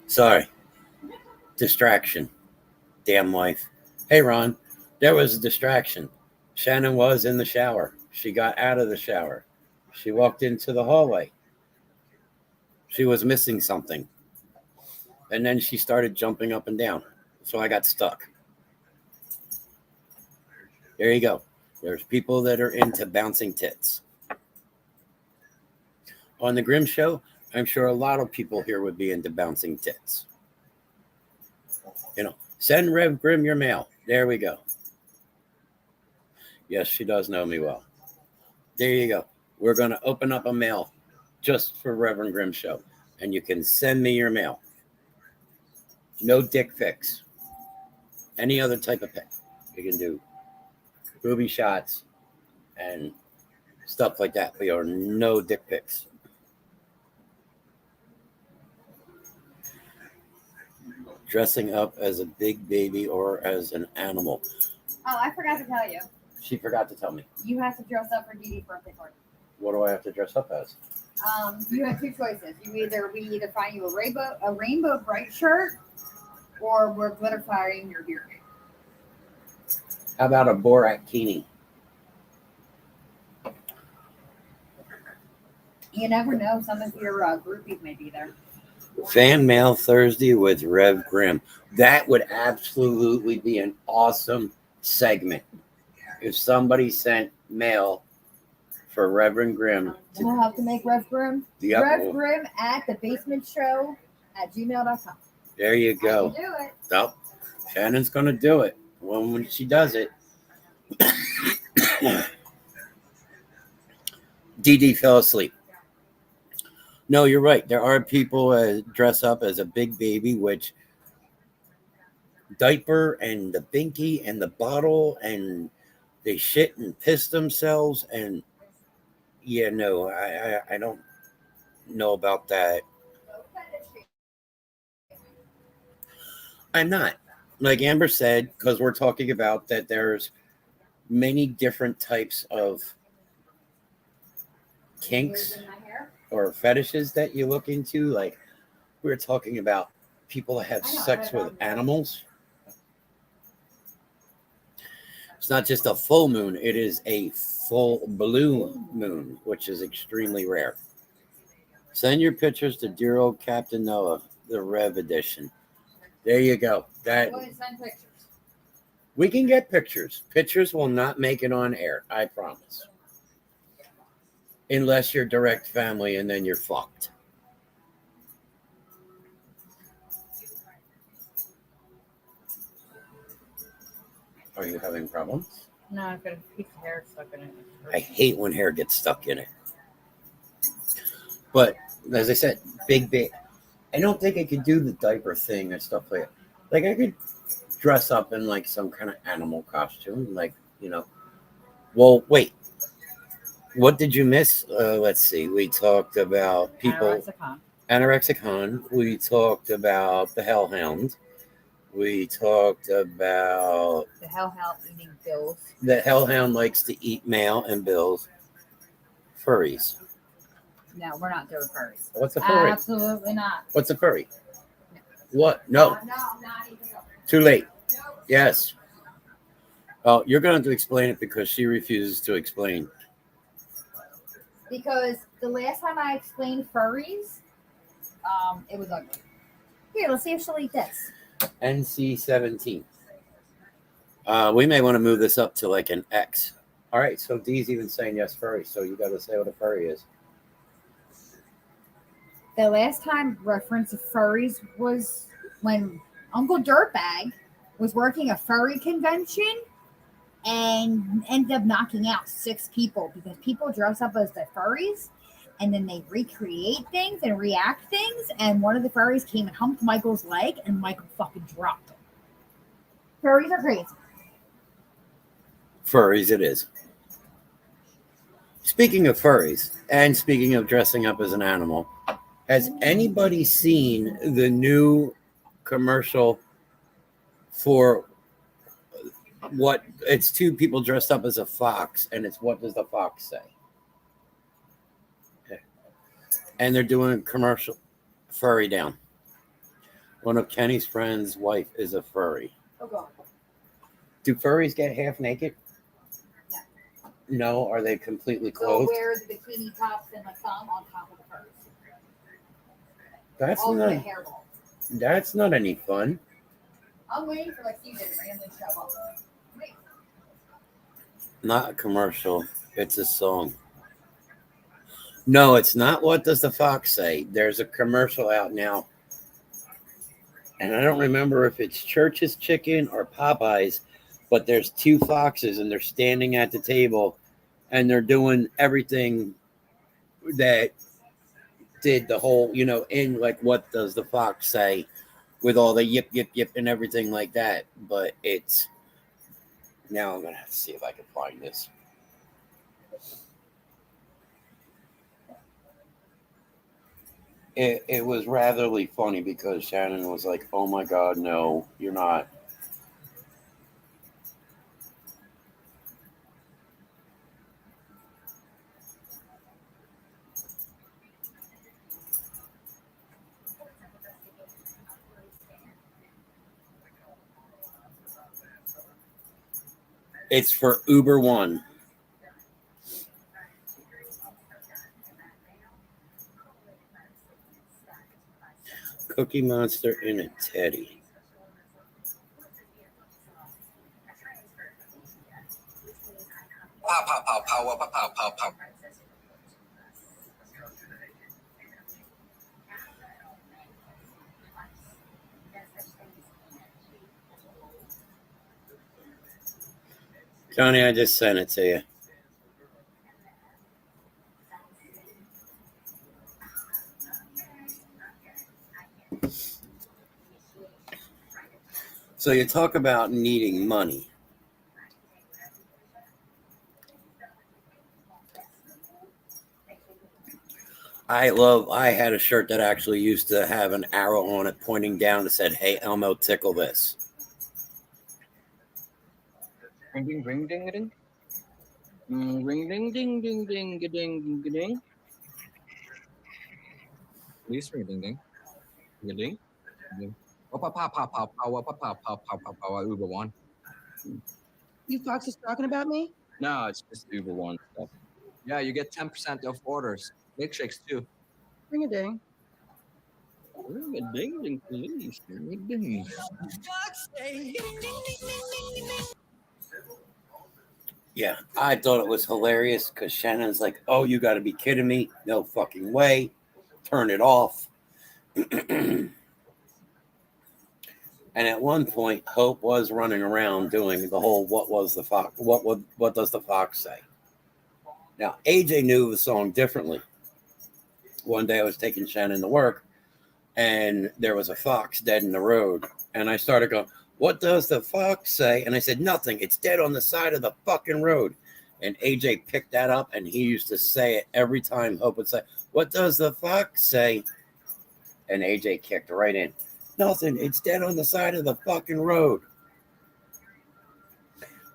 sorry, distraction, damn wife. Hey Ron, there was a distraction. Shannon was in the shower. She got out of the shower. She walked into the hallway. She was missing something. And then she started jumping up and down. So I got stuck. There you go. There's people that are into bouncing tits. On the Grimm Show, I'm sure a lot of people here would be into bouncing tits. Send Rev Grimm your mail. There we go. Yes, she does know me well. There you go. We're going to open up a mail just for Reverend Grimm Show, and you can send me your mail. No dick pics. Any other type of pic. You can do booby shots and stuff like that, but you're no dick pics. Dressing up as a big baby or as an animal. Oh, I forgot to tell you. She forgot to tell me. You have to dress up for Dee Dee's birthday party. What do I have to dress up as? You have two choices. We either find you a rainbow bright shirt, or we're glitter firing your beard. How about a Borat-kini? You never know. Some of your groupies may be there. Fan Mail Thursday with Rev Grimm. That would absolutely be an awesome segment. If somebody sent mail for Reverend Grimm. We'll have to make Rev Grimm. Yep. Rev Grimm at thebasementshow@gmail.com. There you go. I can do it. Well, Shannon's going to do it. When she does it. Dee fell asleep. No, you're right. There are people dress up as a big baby, which diaper and the binky and the bottle, and they shit and piss themselves. And yeah, no, I don't know about that. I'm not. Like Amber said, because we're talking about that there's many different types of kinks or fetishes that you look into. Like we were talking about people that have sex with animals. It's not just a full moon, it is a full blue moon, which is extremely rare. Send your pictures to dear old Captain Noah, the Rev edition. There you go. Send pictures. We can get pictures. Pictures will not make it on air, I promise. Unless you're direct family, and then you're fucked. Are you having problems? No, I've got a piece of hair stuck in it. I hate when hair gets stuck in it. But as I said, big. I don't think I could do the diaper thing or stuff like that. Like I could dress up in like some kind of animal costume, like, Well, wait. What did you miss? Let's see. We talked about people. Anorexicon. We talked about the Hellhound. We talked about the Hellhound eating bills. The Hellhound likes to eat mail and bills. Furries. No, we're not doing furries. What's a furry? Absolutely not. What's a furry? What? No. No, not even. Too late. No. Yes. Oh, you're going to explain it because she refuses to explain. Because the last time I explained furries, it was ugly. Here, let's see if she'll eat this. NC-17. We may want to move this up to like an X. All right, so D's even saying yes, furry. So you got to say what a furry is. The last time reference of furries was when Uncle Dirtbag was working a furry convention and ended up knocking out 6 people because people dress up as the furries and then they recreate things and react things. And one of the furries came and humped Michael's leg and Michael fucking dropped him. Furries are crazy. Furries it is. Speaking of furries and speaking of dressing up as an animal, has anybody seen the new commercial for what it's 2 people dressed up as a fox and it's what does the fox say? Okay. And they're doing a commercial furry down. One of Kenny's friends' wife is a furry. Oh god. Do furries get half naked? No, are they completely They'll clothed? wear the bikini tops and like thumb on top of the furs. That's All not the hairball. that's not any fun. I'm waiting for like you to randomly show up. Wait. Not a commercial. It's a song. No, it's not What Does the Fox Say? There's a commercial out now. And I don't remember if it's Church's Chicken or Popeyes, but there's 2 foxes and they're standing at the table and they're doing everything that did the whole, in like What Does the Fox Say with all the yip, yip, yip and everything like that. But it's, now I'm going to have to see if I can find this. It was ratherly funny because Shannon was like, oh my God, no, you're not. It's for Uber One. Cookie Monster in a teddy. Pow, pow, pow, pow, pow, pow, pow, pow. Johnny, I just sent it to you. So you talk about needing money. I had a shirt that actually used to have an arrow on it pointing down that said, hey, Elmo, tickle this. Ring ding ring ding ding. Ring ding ding ding ding ding ding ding. At least ring ding ding. Ding ding. Ding. Oh, pow pow pow pow pow pow pow pow pow pow pow Uber One. You foxes talking about me? No, it's just Uber One stuff. Yeah, you get 10% off orders. Milkshakes too. Ring a ding. Ring a ding ding please. Ring a ding. Yeah, I thought it was hilarious because Shannon's like, oh, you got to be kidding me. No fucking way. Turn it off. And at one point, Hope was running around doing the whole what does the fox say? Now, AJ knew the song differently. One day I was taking Shannon to work and there was a fox dead in the road. And I started going, what does the fox say? And I said, nothing. It's dead on the side of the fucking road. And AJ picked that up and he used to say it every time Hope would say, what does the fox say? And AJ kicked right in. Nothing. It's dead on the side of the fucking road.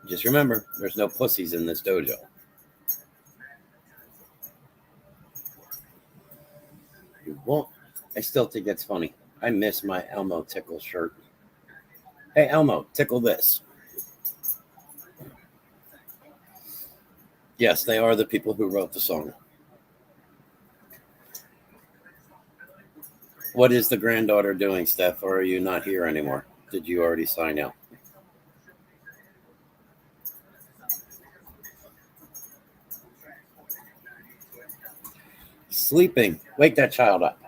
Just remember, there's no pussies in this dojo. Well, I still think it's funny. I miss my Elmo Tickle shirt. Hey, Elmo, tickle this. Yes, they are the people who wrote the song. What is the granddaughter doing, Steph? Or are you not here anymore? Did you already sign out? Sleeping. Wake that child up.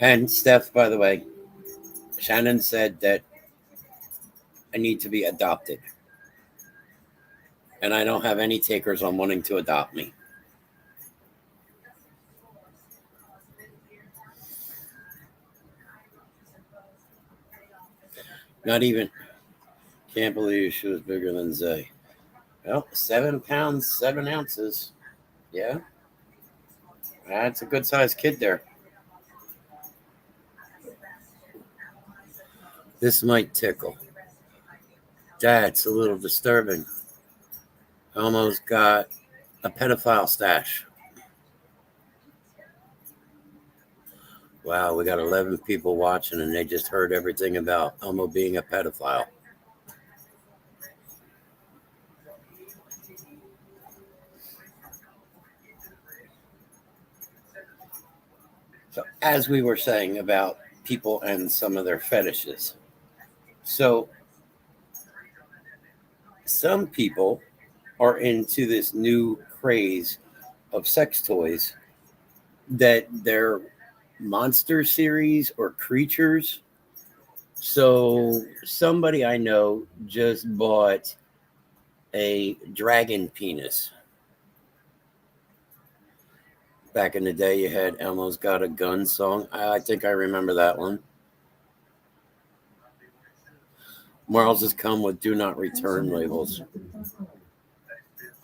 And Steph, by the way, Shannon said that I need to be adopted. And I don't have any takers on wanting to adopt me. Not even. Can't believe she was bigger than Zay. Well, 7 pounds, 7 ounces. Yeah. That's a good sized kid there. This might tickle. That's a little disturbing. Almost got a pedophile stash. Wow, we got 11 people watching and they just heard everything about Elmo being a pedophile. So, as we were saying about people and some of their fetishes. So, some people are into this new craze of sex toys that they're monster series or creatures. So somebody I know just bought a dragon penis. Back in the day, you had Elmo's Got a Gun song. I think I remember that one. Morals has come with do not return labels.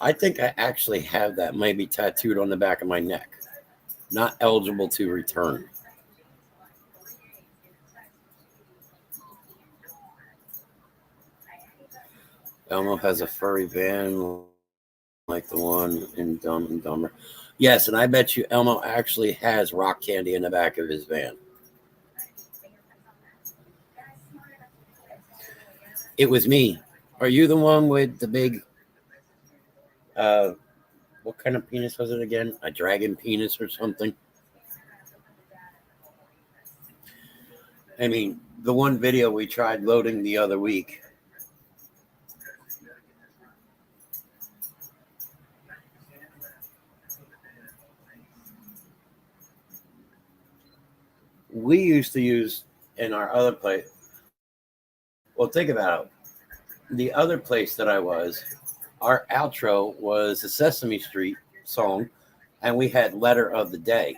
I think I actually have that maybe tattooed on the back of my neck. Not eligible to return. Elmo has a furry van like the one in Dumb and Dumber. Yes, and I bet you Elmo actually has rock candy in the back of his van. It was me. Are you the one with the big, what kind of penis was it again? A dragon penis or something? I mean, the one video we tried loading the other week. We used to use in our other place. Well, think about it. The other place that I was, our outro was a Sesame Street song, and we had Letter of the Day,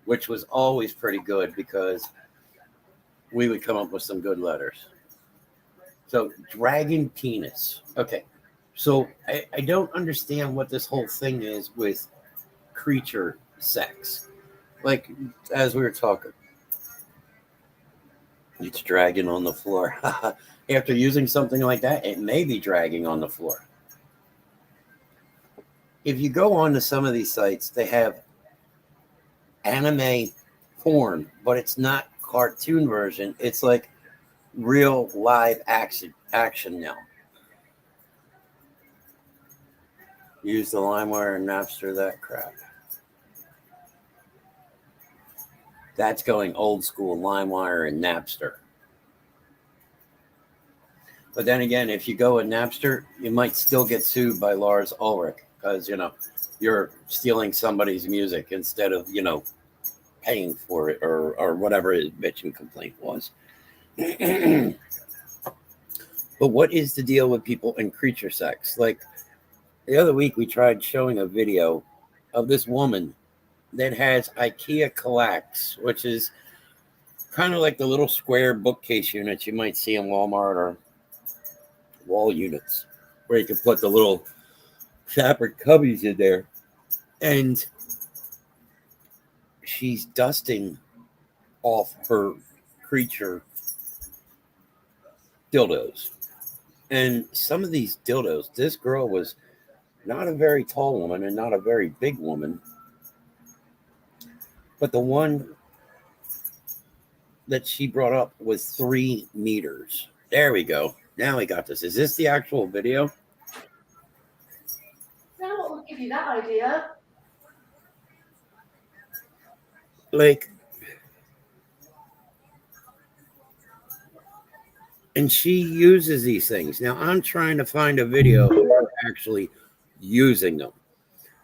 which was always pretty good because we would come up with some good letters. So, dragon penis. Okay. So, I don't understand what this whole thing is with creature sex. Like, as we were talking, it's dragging on the floor. After using something like that, it may be dragging on the floor. If you go on to some of these sites, they have anime porn, but it's not cartoon version. It's like real live action now. Use the LimeWire and Napster, that crap. That's going old school, LimeWire and Napster. But then again, if you go with Napster, you might still get sued by Lars Ulrich because, you're stealing somebody's music instead of, paying for it or whatever his bitching complaint was. But what is the deal with people and creature sex? Like the other week, we tried showing a video of this woman that has IKEA Kallax, which is kind of like the little square bookcase units you might see in Walmart or wall units where you can put the little fabric cubbies in there. And she's dusting off her creature dildos. And some of these dildos, this girl was not a very tall woman and not a very big woman. But the one that she brought up was 3 meters. There we go. Now we got this. Is this the actual video? Now what will give you that idea? Like, and she uses these things. Now I'm trying to find a video of her actually using them.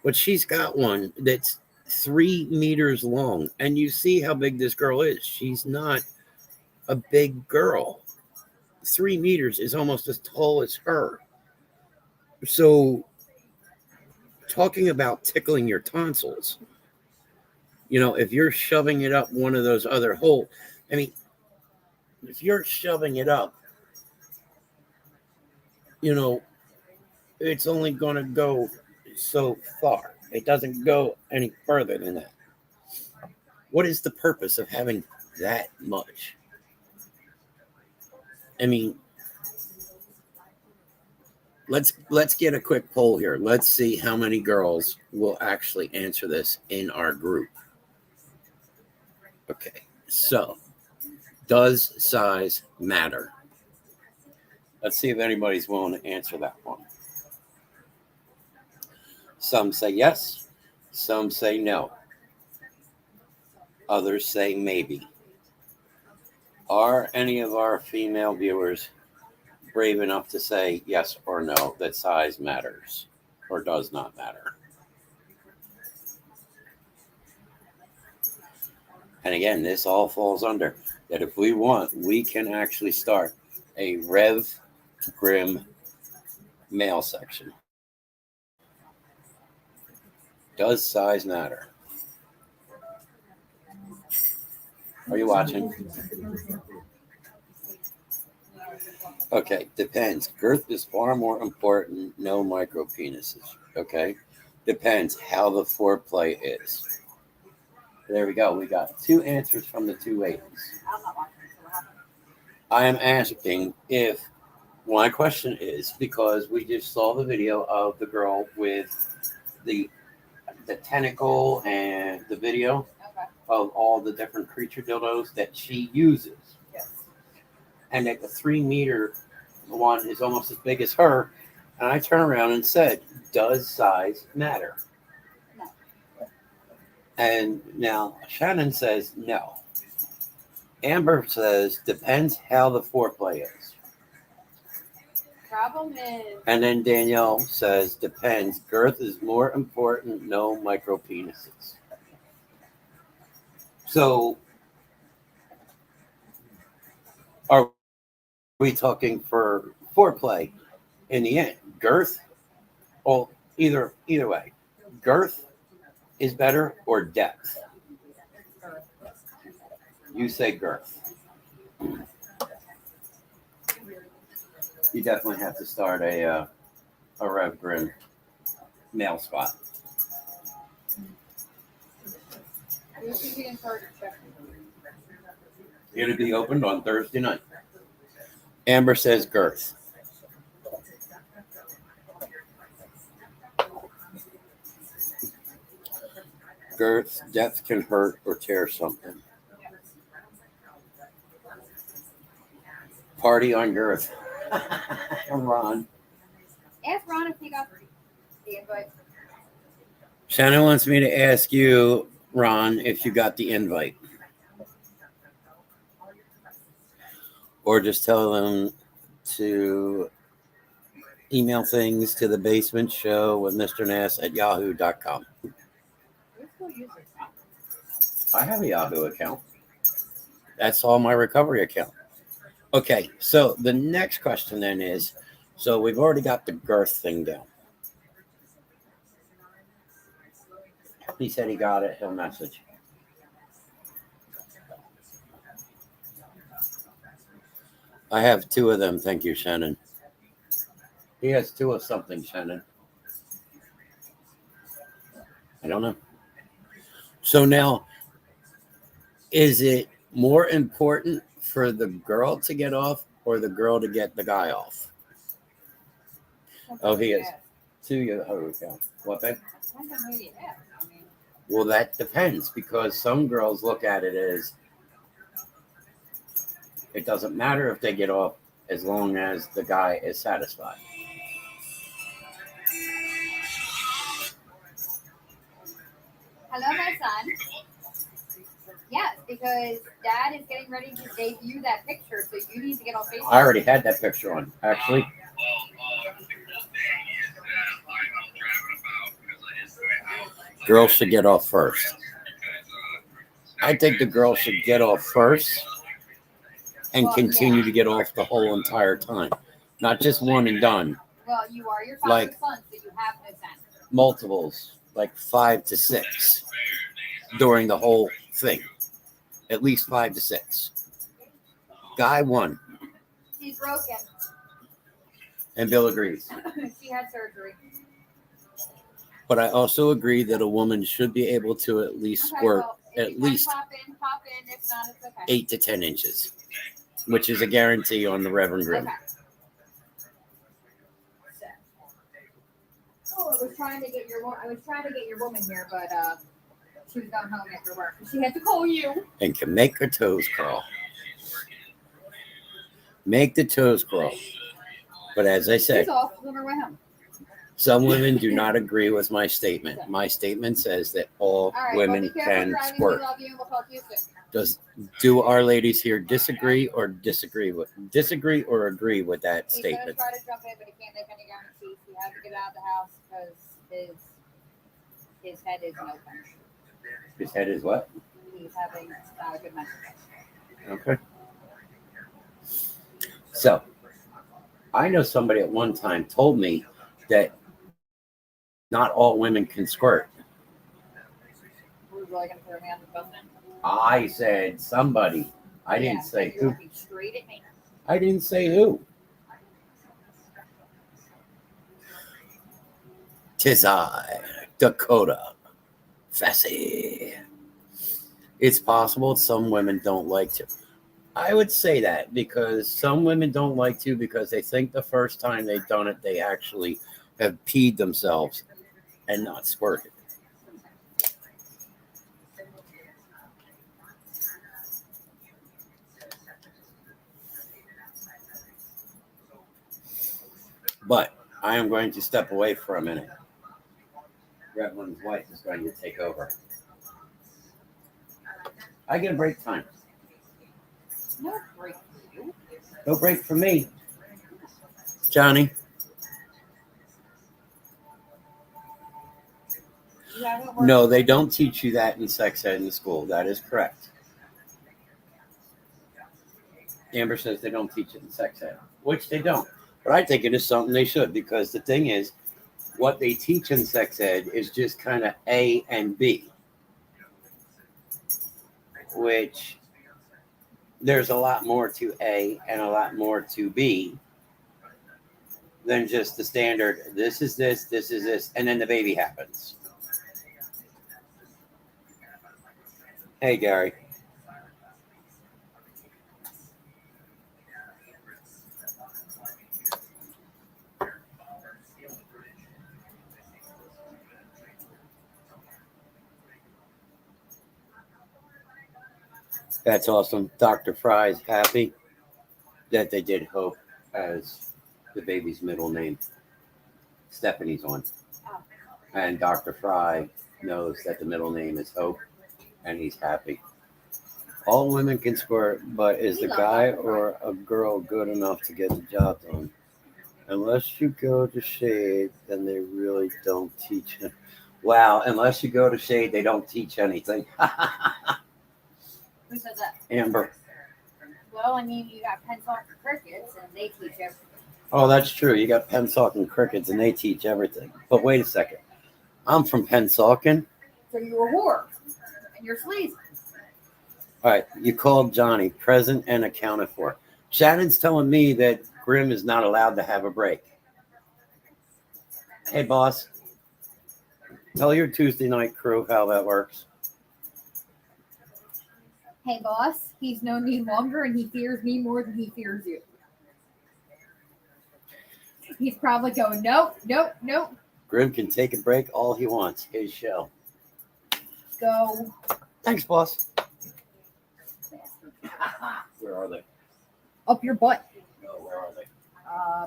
But she's got one that's 3 meters long. And you see how big this girl is. She's not a big girl. 3 meters is almost as tall as her. So, talking about tickling your tonsils, you know, if you're shoving it up one of those other holes, I mean, if you're shoving it up, you know, it's only going to go so far. It doesn't go any further than that. What is the purpose of having that much? I mean, let's get a quick poll here. Let's see how many girls will actually answer this in our group. Okay, so does size matter? Let's see if anybody's willing to answer that one. Some say yes, some say no. Others say maybe. Are any of our female viewers brave enough to say yes or no that size matters or does not matter? And again, this all falls under that if we want, we can actually start a Rev Grimm male section. Does size matter? Are you watching? Okay, depends. Girth is far more important. No micro penises. Okay, depends how the foreplay is. There we go. We got 2 answers from the 2 ladies. I am asking if my question is because we just saw the video of the girl with the tentacle and the video of all the different creature dildos that she uses. Yes. And that the 3 meter one is almost as big as her. And I turn around and said, does size matter? No. And now Shannon says no. Amber says, depends how the foreplay is. Problem is. And then Danielle says, depends. Girth is more important. No micro penises. So, are we talking for foreplay in the end? Girth? Well, either way. Girth is better or depth? You say girth. You definitely have to start a Rev Grimm male spot. It'll be opened on Thursday night. Amber says girth. Girth, depth can hurt or tear something. Party on girth. Ron. Ask Ron if he got the invite. Shannon wants me to ask you, Ron, if you got the invite. Or just tell them to email things to the basement show with MrKnast at yahoo.com. I have a Yahoo account. That's all my recovery account. Okay, so the next question then is, so we've already got the girth thing down. He said he got it. He'll message. I have 2 of them. Thank you, Shannon. He has 2 of something, Shannon. I don't know. So now, is it more important for the girl to get off or the girl to get the guy off? Oh, he is. 2 years. Oh, okay. What, babe? Depends on who you ask. I mean, Well, that depends because some girls look at it as it doesn't matter if they get off as long as the guy is satisfied. hello, my son. Yes, because Dad is getting ready to debut that picture, so you need to get on Facebook. I already had that picture on, actually. Girls should get off first. I think the girls should get off first and Well, continue yeah. to get off the whole entire time. Not just one and done. Well, you are your Like- father's son, so you have no sense. Multiples, like 5 to 6 during the whole thing. At least 5 to 6. Guy 1. She's broken. And Bill agrees. She had surgery. But I also agree that a woman should be able to at least squirt if at you can least pop in. If not, it's okay. 8 to 10 inches, which is a guarantee on the Rev Grimm. Okay. Oh, I was trying to get your woman here, but she was going home after work. She had to call you. And can make her toes curl. Make the toes curl. But as I said, She's off on her way home. some women do not agree with my statement. My statement says that all All right, women well, be careful can driving. squirt. We love you, and we'll talk to you soon. Do our ladies here disagree or agree with that He's gonna statement? try to jump in, but he can't make any guarantees. He has to get out of the house because his head is open. His head is what? He's having not a good mental health. Okay. So, I know somebody at one time told me that not all women can squirt. We're really gonna throw me on the bus then? I said somebody. I didn't say you're who. looking straight at me. I didn't say who. 'Tis I, Dakota Fessy. It's possible some women don't like to. I would say that because some women don't like to because they think the first time they've done it, they actually have peed themselves and not squirted. But I am going to step away for a minute. Revlin's wife is going to take over. I get a break time. No break for you. No break for me. Johnny, You haven't worked. no, they don't teach you that in sex ed in school. That is correct. Amber says they don't teach it in sex ed, which they don't. But I think it is something they should because the thing is, what they teach in sex ed is just kind of A and B, which there's a lot more to A and a lot more to B than just the standard, this is this, and then the baby happens. Hey, Gary. That's awesome. Dr. Fry's happy that they did Hope as the baby's middle name. Stephanie's on. Oh. And Dr. Fry knows that the middle name is Hope, and he's happy. All women can squirt, but is the guy or a girl good enough to get the job done? Unless you go to Shade, then they really don't teach it. Wow, unless you go to Shade, they don't teach anything. Who says that? Amber. Well, I mean, you got Pensacola Crickets, and they teach everything. Oh, that's true. You got Pensacola Crickets, and they teach everything. But wait a second. I'm from Pensacola. So you're a whore, and you're sleazy. All right, you called Johnny, present and accounted for. Shannon's telling me that Grimm is not allowed to have a break. Hey, boss. Tell your Tuesday night crew how that works. Hey, boss, he's known me longer, and he fears me more than he fears you. He's probably going, nope, nope, nope. Grimm can take a break all he wants. His show. Go. Thanks, boss. Where are they? Up your butt. No, where are they?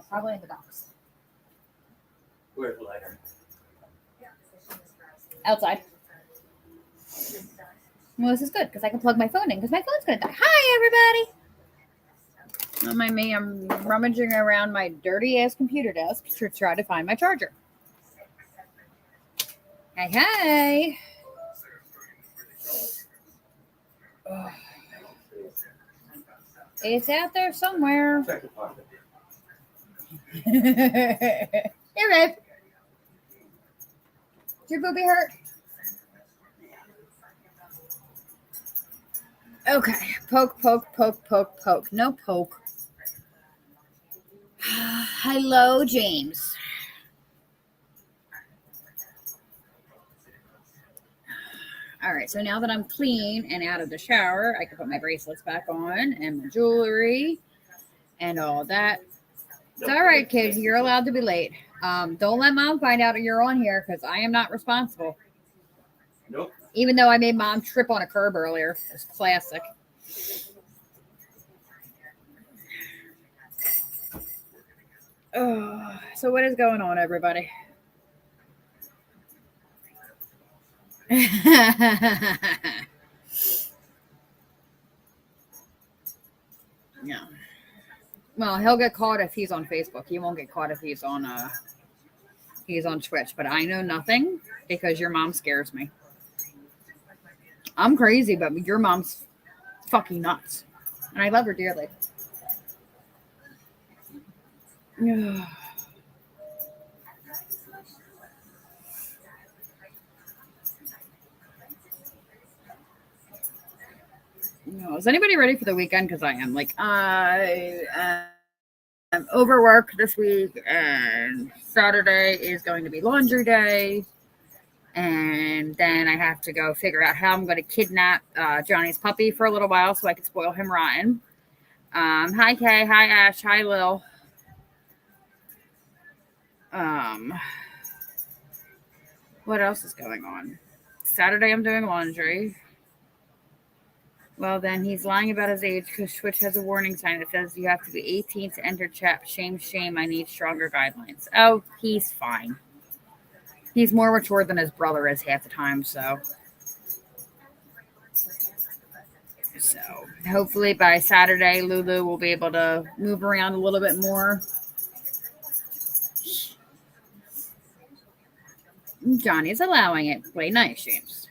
Probably in the box. Where's the lighter? Outside. Well, this is good because I can plug my phone in because my phone's going to die. Hi, everybody. Don't mind me. I'm rummaging around my dirty ass computer desk to try to find my charger. Hey, hey. Ugh. It's out there somewhere. Check the pocket. Here, babe. Is your booby hurt? Okay. Poke, poke, poke, poke, poke. No poke. Hello, James. All right, so now that I'm clean and out of the shower, I can put my bracelets back on and my jewelry and all that. It's all right, kid. You're allowed to be late. Don't let mom find out that you're on here because I am not responsible. Nope. Even though I made mom trip on a curb earlier. It's classic. Oh, so what is going on, everybody? Yeah. Well, he'll get caught if he's on Facebook. He won't get caught if he's on Twitch. But I know nothing because your mom scares me. I'm crazy, but your mom's fucking nuts. And I love her dearly. Is anybody ready for the weekend? Because I am. Like, I'm overworked this week, and Saturday is going to be laundry day. And then I have to go figure out how I'm going to kidnap Johnny's puppy for a little while so I can spoil him rotten. Hi, Kay. Hi, Ash. Hi, Lil. What else is going on? Saturday, I'm doing laundry. Well, then he's lying about his age because Twitch has a warning sign that says you have to be 18 to enter chat. Shame, shame. I need stronger guidelines. Oh, he's fine. He's more mature than his brother is half the time, so hopefully by Saturday, Lulu will be able to move around a little bit more. Johnny's allowing it. Play nice, James.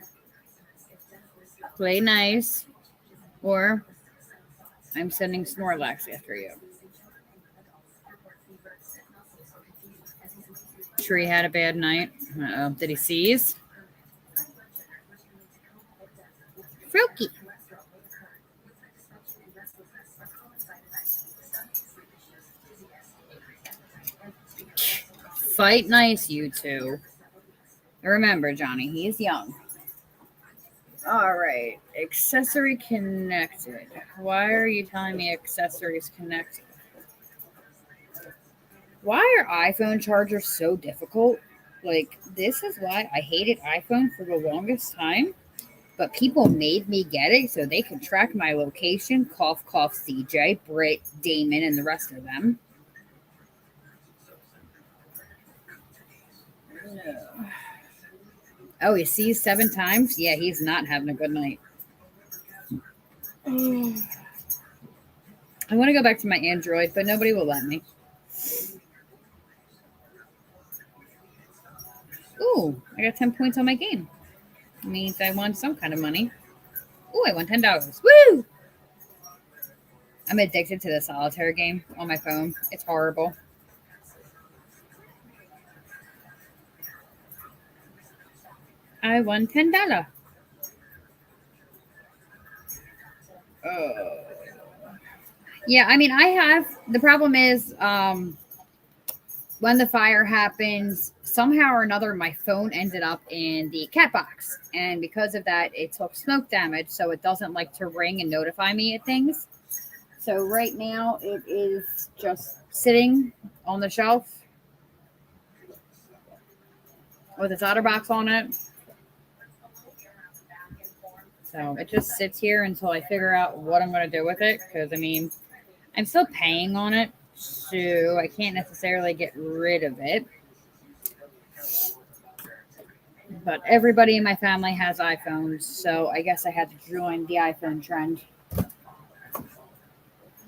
Play nice. Or I'm sending Snorlax after you. Tree had a bad night. Did he seize? Fruki. Fight nice, you two. Remember, Johnny, he's young. All right. Accessory connected. Why are you telling me accessories connected? Why are iPhone chargers so difficult? Like, this is why I hated iPhone for the longest time. But people made me get it so they could track my location. Cough, cough, CJ, Britt, Damon, and the rest of them. No. Oh, he sees 7 times? Yeah, he's not having a good night. I want to go back to my Android, but nobody will let me. Ooh, I got 10 points on my game. It means I won some kind of money. Ooh, I won $10. Woo! I'm addicted to the solitaire game on my phone. It's horrible. I won $10. Yeah, I mean, the problem is, when the fire happens, somehow or another, my phone ended up in the cat box. And because of that, it took smoke damage. So it doesn't like to ring and notify me of things. So right now it is just sitting on the shelf with its OtterBox on it. So it just sits here until I figure out what I'm going to do with it. Because, I mean, I'm still paying on it, so I can't necessarily get rid of it. But everybody in my family has iPhones, so I guess I had to join the iPhone trend.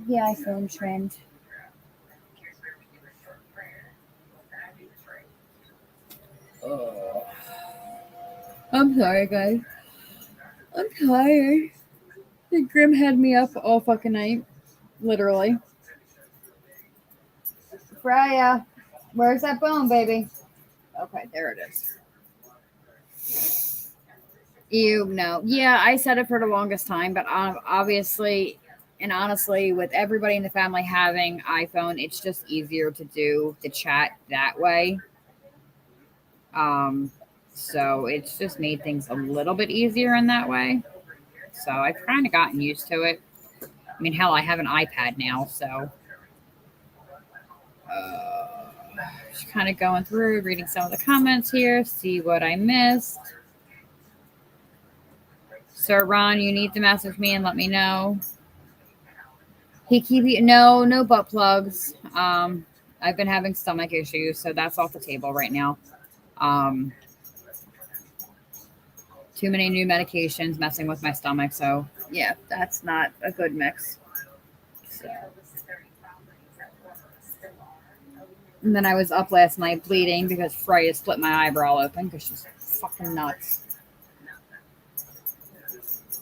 The iPhone trend. Oh. I'm sorry, guys. I'm tired. Grimm had me up all fucking night. Literally. Freya, where's that bone, baby? Okay, there it is. Ew, no. Yeah, I said it for the longest time, but obviously and honestly, with everybody in the family having iPhone, it's just easier to do the chat that way. So it's just made things a little bit easier in that way. So I've kind of gotten used to it. I mean, hell, I have an iPad now, so just kind of going through, reading some of the comments here, see what I missed. Sir Ron, you need to message me and let me know. No butt plugs. I've been having stomach issues, so that's off the table right now. Too many new medications messing with my stomach, so yeah, that's not a good mix. So. And then I was up last night bleeding because Freya split my eyebrow open because she's fucking nuts.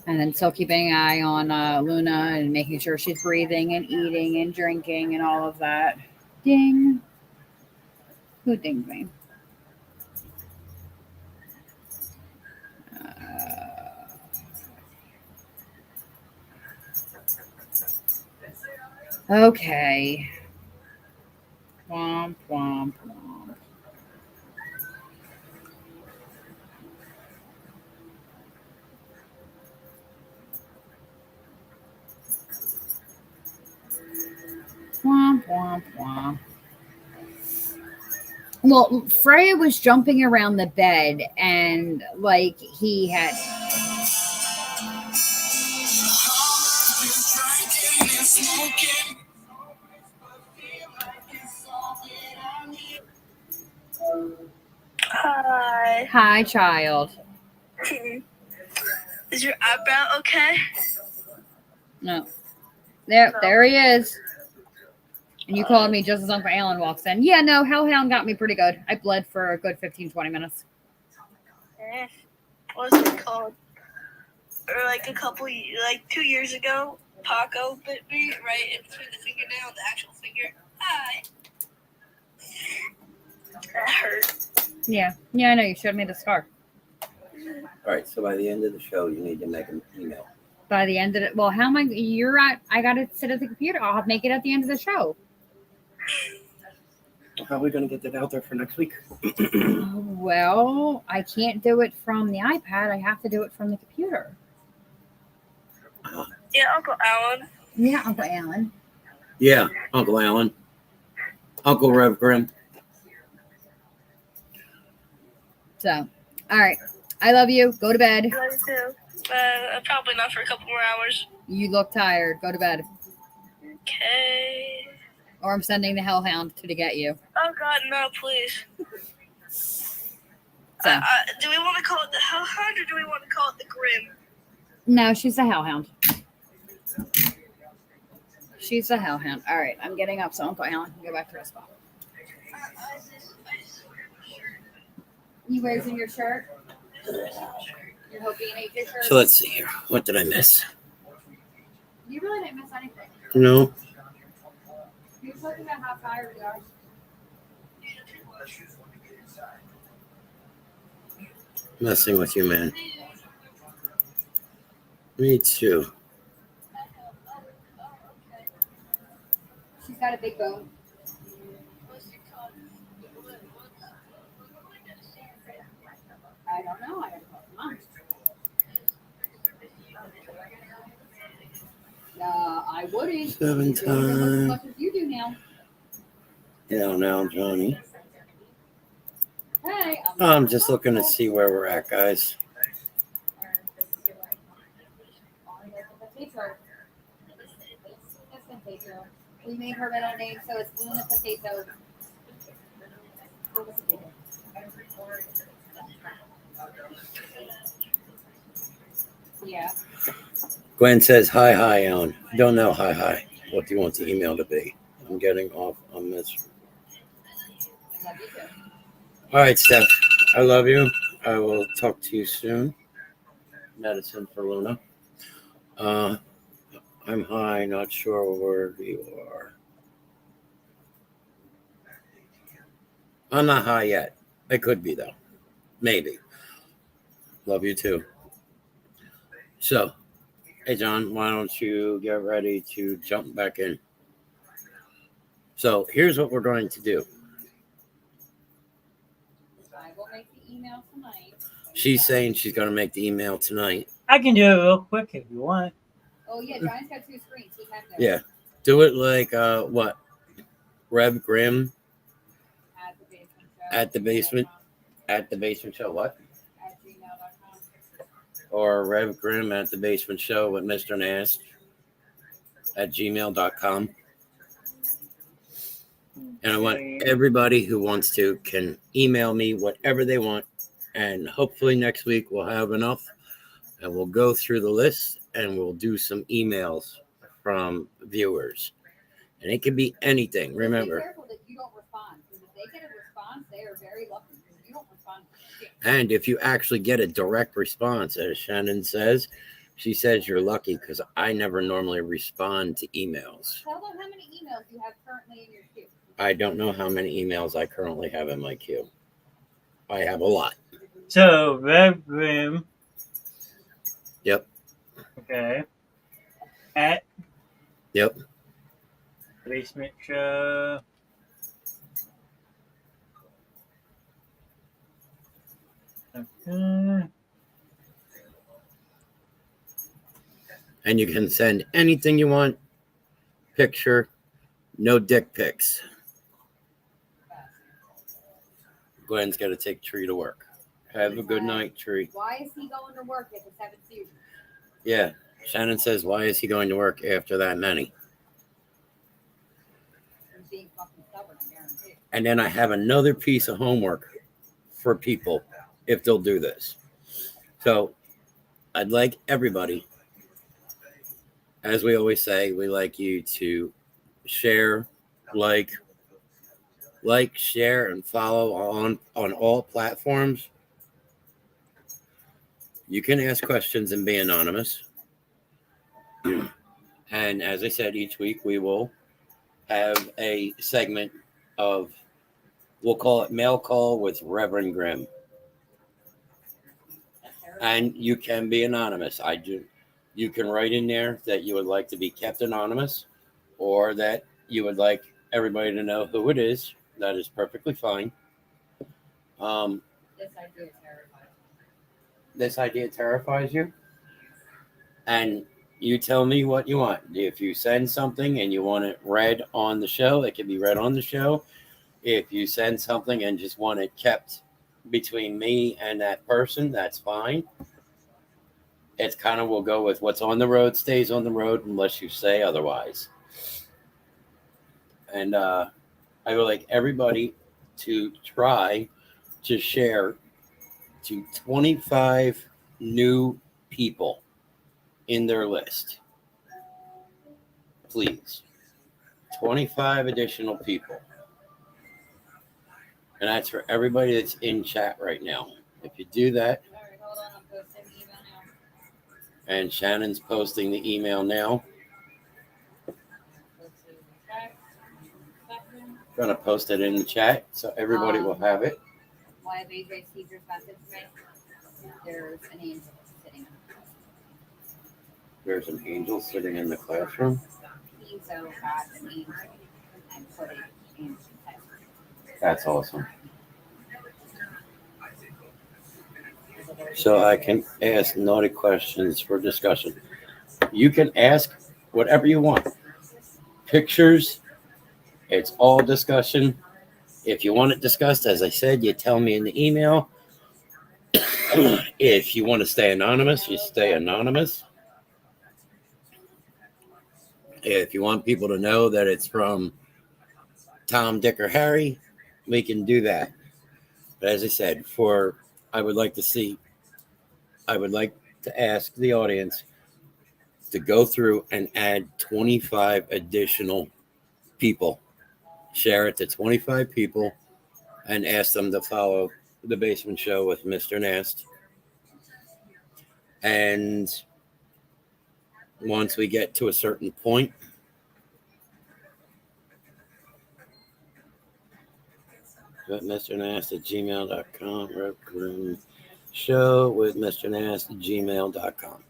And then still keeping an eye on Luna and making sure she's breathing and eating and drinking and all of that. Ding. Who dinged me? Okay. Womp, womp, womp. Womp, womp, womp. Well, Freya was jumping around the bed and like he had. Hi. Hi, child. Is your eyebrow okay? No. There he is. And you called me just as Uncle Alan walks in. Yeah, no, Hellhound got me pretty good. I bled for a good 15, 20 minutes. What's it called? Or like 2 years ago, Paco bit me right in between the fingernail and the actual finger. Hi. That hurt. Yeah, I know. You showed me the scar. All right, so by the end of the show, you need to make an email. By the end of it, well, how am I? You're at. I got to sit at the computer. I'll make it at the end of the show. How are we going to get that out there for next week? Well, I can't do it from the iPad. I have to do it from the computer. Yeah, Uncle Alan. Yeah, Uncle Alan. Yeah, Uncle Alan. Uncle Rev Grimm. So, all right. I love you. Go to bed. Love you too. Probably not for a couple more hours. You look tired. Go to bed. Okay. Or I'm sending the Hellhound to get you. Oh, God, no, please. So. Do we want to call it the Hellhound or do we want to call it the Grimm? No, she's the Hellhound. She's the Hellhound. All right, I'm getting up so Uncle Alan can go back to his spot. You raising your shirt? You're hoping you ate your shirt? So let's see here. What did I miss? You really didn't miss anything. No. You're talking about how tired you are. Messing with you, man. Me too. She's got a big bone. I don't know. I gotta call Mom. I wouldn't. 7 As times. much as you do now. Hell now, Johnny. Hey, I'm just looking to see where we're at, guys. Potato. We made her middle name, so it's Luna Potato. Yeah. Gwen says, hi, Ellen. Don't know, hi. What do you want the email to be? I'm getting off on this. Love you too. All right, Steph. I love you. I will talk to you soon. Medicine for Luna. I'm high, not sure where you are. I'm not high yet. It could be, though. Maybe. Love you, too. So, hey, John, why don't you get ready to jump back in? So, here's what we're going to do. I will make the email tonight. She's saying she's going to make the email tonight. I can do it real quick if you want. Oh, yeah, John's got 2 screens. He has no. Yeah. Do it like, what? Rev Grimm At the basement show. at the basement show, what? At gmail.com. Or Rev Grimm at the basement show with Mr. Knast at gmail.com. And I want everybody who wants to can email me whatever they want. And hopefully next week we'll have enough. And we'll go through the list and we'll do some emails from viewers. And it can be anything. Remember. Be careful that you don't respond. Because if they get a response, they are very lucky. Because you don't respond to shit. And if you actually get a direct response, as Shannon says, she says you're lucky because I never normally respond to emails. Tell them how many emails you have currently in your queue. I don't know how many emails I currently have in my queue. I have a lot. So, Rev Grimm. Yep. Okay. At. Yep. Basement Show. Okay. And you can send anything you want. Picture. No dick pics. Gwen's got to take Tree to work. Have a good night, Tree. Why is he going to work if it's 7 seasons? Yeah. Shannon says, why is he going to work after that many? He's being fucking stubborn, I guarantee. And then I have another piece of homework for people if they'll do this. So I'd like everybody, as we always say, we like you to share, like, share, and follow on all platforms. You can ask questions and be anonymous. And as I said, each week we will have a segment of, we'll call it Mail Call with Reverend Grimm. And you can be anonymous. You can write in there that you would like to be kept anonymous or that you would like everybody to know who it is. That is perfectly fine. This idea terrifies you. And you tell me what you want. If you send something and you want it read on the show, it can be read on the show. If you send something and just want it kept between me and that person, that's fine. It's kind of, we'll go with what's on the road stays on the road unless you say otherwise. And I would like everybody to try to share to 25 new people in their list. Please. 25 additional people. And that's for everybody that's in chat right now. If you do that. All right, hold on, I'm posting the email now. And Shannon's posting the email now. I'm going to post it in the chat so everybody will have it. Why have AJ Caesar's message me? There's an angel sitting in the classroom. There's an angel sitting in the classroom. He's got an angel and put it in text. That's awesome. So I can ask naughty questions for discussion. You can ask whatever you want. Pictures. It's all discussion. If you want it discussed, as I said, you tell me in the email. If you want to stay anonymous, you stay anonymous. If you want people to know that it's from Tom, Dick, or Harry, we can do that. But as I said, I would like to ask the audience to go through and add 25 additional people. Share it to 25 people and ask them to follow the Basement Show with Mr. Knast. And once we get to a certain point, Mr. Knast at gmail.com, Rev Grimm Show with Mr. Knast at gmail.com.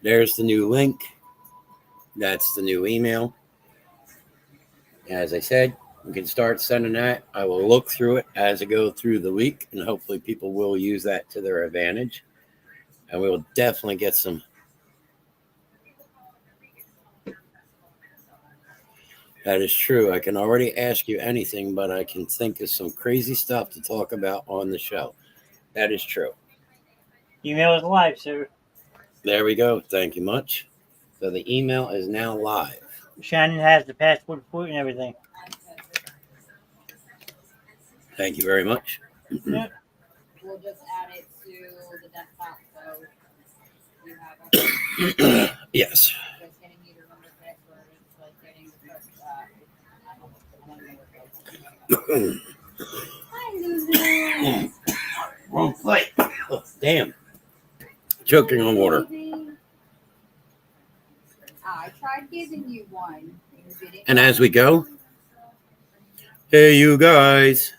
There's the new link. That's the new email. As I said, we can start sending that. I will look through it as I go through the week, and hopefully people will use that to their advantage. And we will definitely get some. That is true. I can already ask you anything, but I can think of some crazy stuff to talk about on the show. That is true. Email is live, sir. There we go. Thank you much. So the email is now live. Shannon has the password for it and everything. Thank you very much. Yeah. We'll just add it to the desktop, so you have it. Yes. Just getting you to remember the password. It's like getting the Hi, Lulu. Wrong plate. Oh, damn. Choking on water. I tried giving you one. You didn't. And as we go, hey, you guys.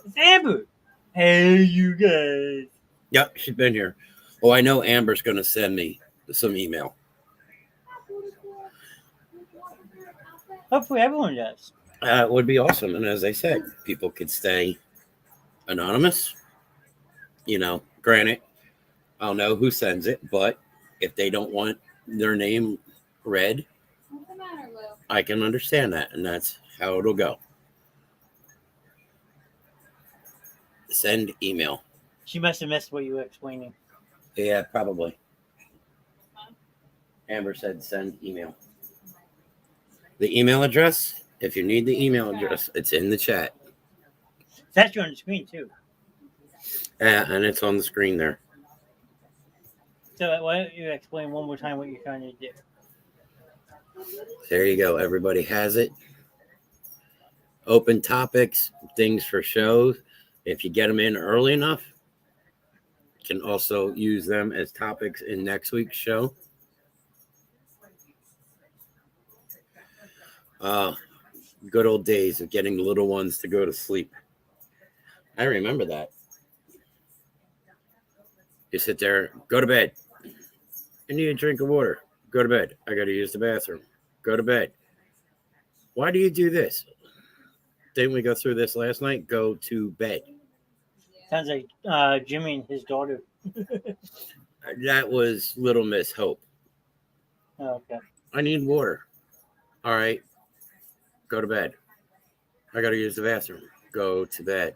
It's Amber. Hey, you guys. Yep, she's been here. Oh, I know Amber's going to send me some email. Hopefully everyone does. It would be awesome. And as I said, people could stay anonymous. You know, granted, I don't know who sends it, but if they don't want their name read, What's the matter, Lou? I can understand that. And that's how it'll go. Send email. She must have missed what you were explaining. Yeah, probably. Amber said send email. The email address, if you need the email address, it's in the chat. It's actually on the screen, too. And it's on the screen there. So why don't you explain one more time what you're trying to do? There you go. Everybody has it. Open topics, things for shows. If you get them in early enough, you can also use them as topics in next week's show. Good old days of getting the little ones to go to sleep. I remember that. You sit there, go to bed. I need a drink of water. Go to bed. I got to use the bathroom. Go to bed. Why do you do this? Didn't we go through this last night? Go to bed. Sounds like Jimmy and his daughter. That was Little Miss Hope. Oh, okay. I need water. All right. Go to bed. I got to use the bathroom. Go to bed.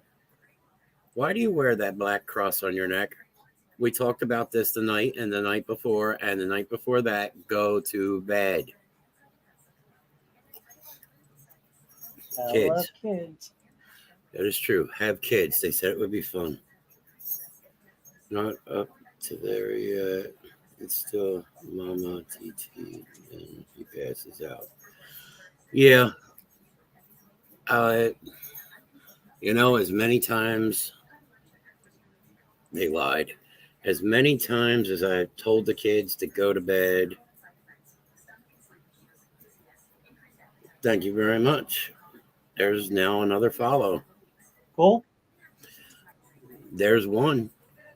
Why do you wear that black cross on your neck? We talked about this the night and the night before and the night before that. Go to bed. I love kids. That is true. Have kids. They said it would be fun. Not up to there yet. It's still Mama TT and he passes out. Yeah. You know, as many times they lied. As many times as I told the kids to go to bed. Thank you very much. There's now another follow. Cool. There's one.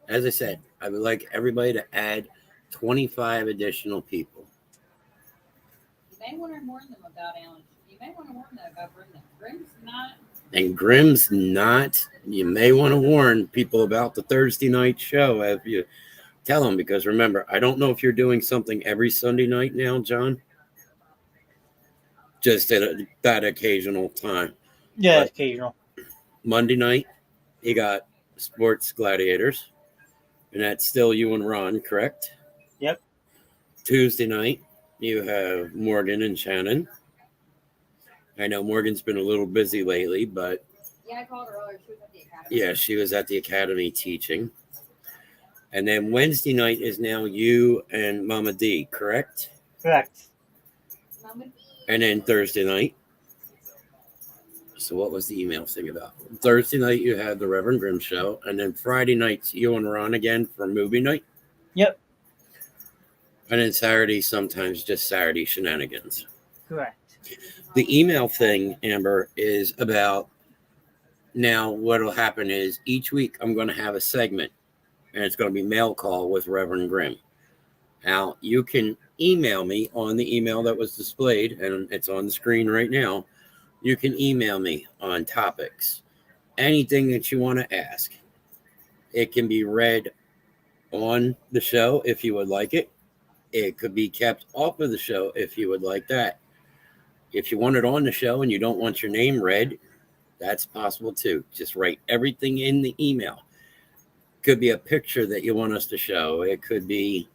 As I said, I would like everybody to add 25 additional people. You may want to warn them about Alan. You may want to warn them about Brenda. Grimm's not. And Grimm's not. You may want to warn people about the Thursday night show if you tell them, because remember, I don't know if you're doing something every Sunday night now, John. Just at that occasional time. Yeah, But occasional. Monday night, you got Sports Gladiators, and that's still you and Ron, correct? Yep. Tuesday night, you have Morgan and Shannon. I know Morgan's been a little busy lately, but Yeah, I called her earlier. She was at the academy. yeah, she was at the academy teaching. And then Wednesday night is now you and Mama D, correct? Correct. Mama D. And then Thursday night. So what was the email thing about? Thursday night you had the Rev Grimm Show, and then Friday nights you and Ron again for movie night. Yep. And then Saturday, sometimes just Saturday shenanigans. Correct. The email thing, Amber, is about now what will happen is each week I'm going to have a segment, and it's going to be mail call with Reverend Grimm. Now, you can email me on the email that was displayed, and it's on the screen right now. You can email me on topics, anything that you want to ask. It can be read on the show if you would like it. It could be kept off of the show if you would like that. If you want it on the show and you don't want your name read, that's possible too. Just write everything in the email. Could be a picture that you want us to show. It could be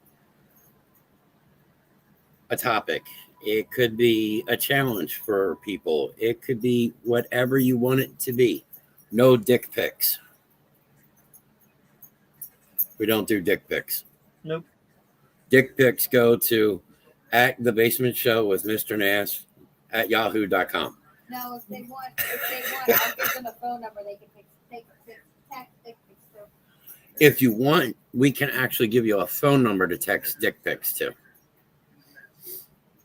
a topic. It could be a challenge for people. It could be whatever you want it to be. No dick pics. We don't do dick pics. Nope. Dick pics go to at the Basement Show with Mr. Knast at yahoo.com. No, if they want, I'll give them a phone number. They can text dick pics to. If you want, we can actually give you a phone number to text dick pics to.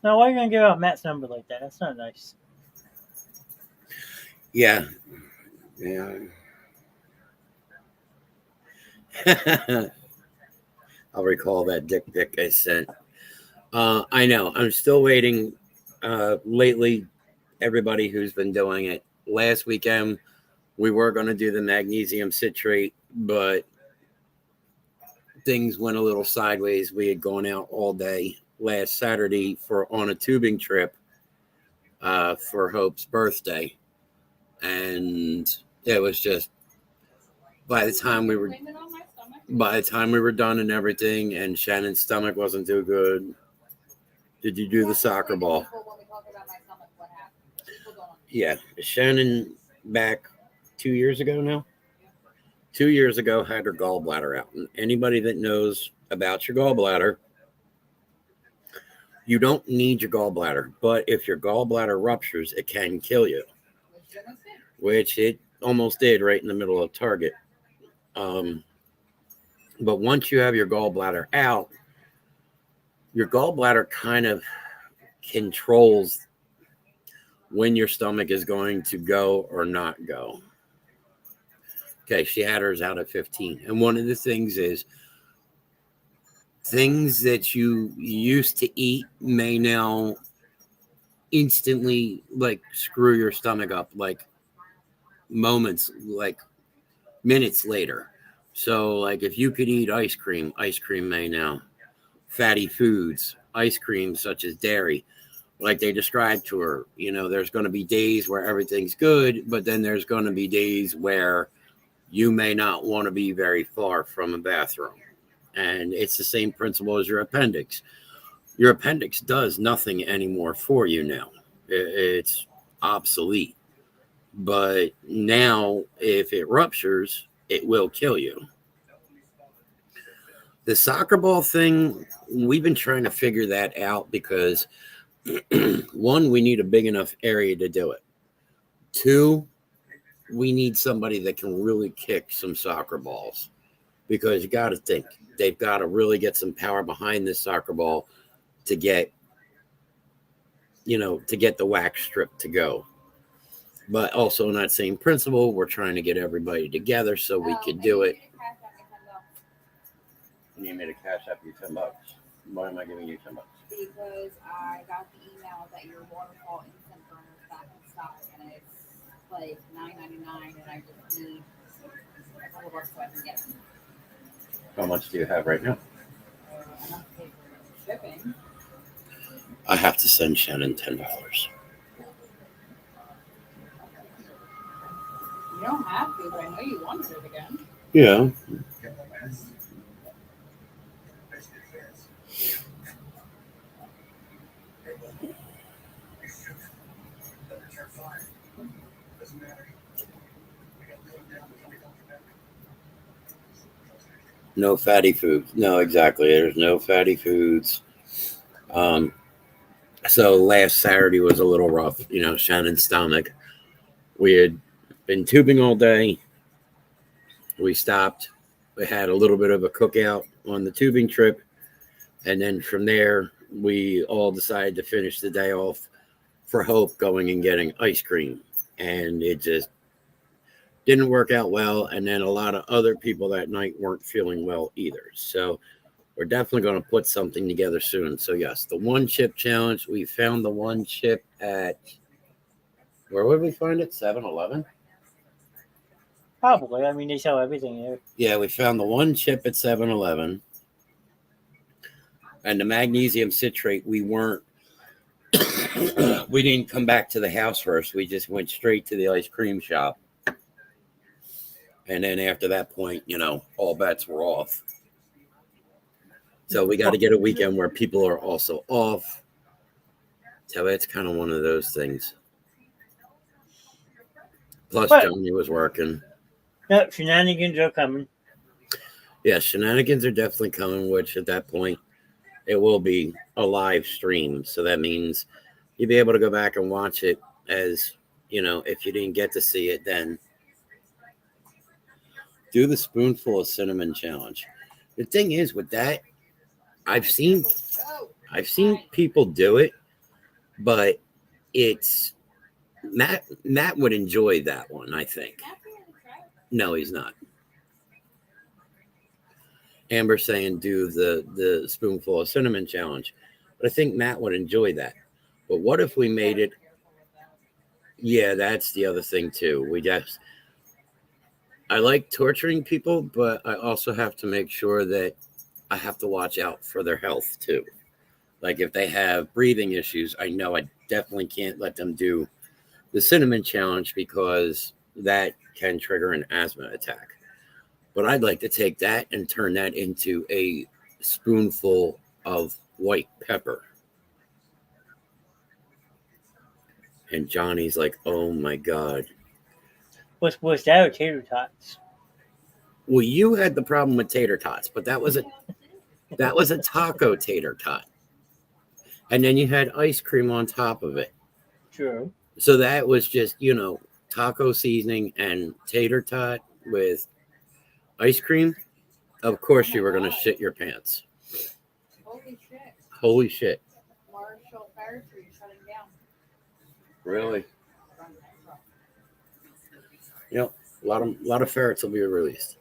Now, why are you going to give out Matt's number like that? That's not nice. Yeah. I'll recall that dick pic I sent. I know. I'm still waiting. Lately, everybody who's been doing it. Last weekend, we were going to do the magnesium citrate, but things went a little sideways. We had gone out all day last Saturday on a tubing trip for Hope's birthday, and it was just by the time we were done and everything, and Shannon's stomach wasn't too good. Did you do the soccer ball? Yeah, Shannon back 2 years ago now. 2 years ago had her gallbladder out, and anybody that knows about your gallbladder, you don't need your gallbladder, but if your gallbladder ruptures, it can kill you, which it almost did right in the middle of Target. But once you have your gallbladder out, your gallbladder kind of controls when your stomach is going to go or not go. Okay, she had hers out at 15. And one of the things is things that you used to eat may now instantly like screw your stomach up like minutes later. So like if you could eat ice cream may now. Fatty foods, ice cream such as dairy, like they described to her, there's going to be days where everything's good, but then there's going to be days where you may not want to be very far from a bathroom. And it's the same principle as your appendix. Your appendix does nothing anymore for you now. It's obsolete. But now, if it ruptures, it will kill you. The soccer ball thing, we've been trying to figure that out because, one, we need a big enough area to do it. Two, we need somebody that can really kick some soccer balls, because you got to think they've got to really get some power behind this soccer ball to get the wax strip to go. But also in that same principle, we're trying to get everybody together so we could do it. You need me to cash up you $10. Why am I giving you $10? Because I got the email that your waterfall instant burner is back in stock, and it's like $9.99, and I just need a couple bucks so I can get it. How much do you have right now? Enough to pay for shipping. I have to send Shannon $10. don't have to, but I know you wanted it again. Yeah. No fatty foods. No, exactly. There's no fatty foods. So last Saturday was a little rough. You know, Shannon's stomach. We had been tubing all day. We stopped. We had a little bit of a cookout on the tubing trip. And then from there, we all decided to finish the day off for Hope going and getting ice cream. And it just didn't work out well. And then a lot of other people that night weren't feeling well either. So we're definitely going to put something together soon. So yes, the one chip challenge. We found the one chip at, where would we find it? 7-Eleven? Probably. I mean, they sell everything there. Yeah, we found the one chip at 7-Eleven. And the magnesium citrate, we didn't come back to the house first. We just went straight to the ice cream shop. And then after that point, you know, all bets were off. So we got to get a weekend where people are also off. So it's kind of one of those things. Plus, Johnny was working. Yep, shenanigans are coming. Yeah, shenanigans are definitely coming, which at that point, it will be a live stream. So that means you'll be able to go back and watch it as, you know, if you didn't get to see it, then do the spoonful of cinnamon challenge. The thing is with that, I've seen people do it, but it's Matt would enjoy that one, I think. No, he's not. Amber's saying do the spoonful of cinnamon challenge, but I think Matt would enjoy that. But what if we made it? Yeah, that's the other thing too. I like torturing people, but I also have to make sure that I have to watch out for their health too. Like if they have breathing issues, I know I definitely can't let them do the cinnamon challenge because that can trigger an asthma attack. But I'd like to take that and turn that into a spoonful of white pepper. And Johnny's like, oh my God. Was that or tater tots? Well, you had the problem with tater tots, but that was a taco tater tot. And then you had ice cream on top of it. True. So that was just, you know, taco seasoning and tater tot with ice cream. Of course you were going to shit your pants. Holy shit. Holy shit. Marshall Fire Tree shutting down. Really? You know, a lot of ferrets will be released.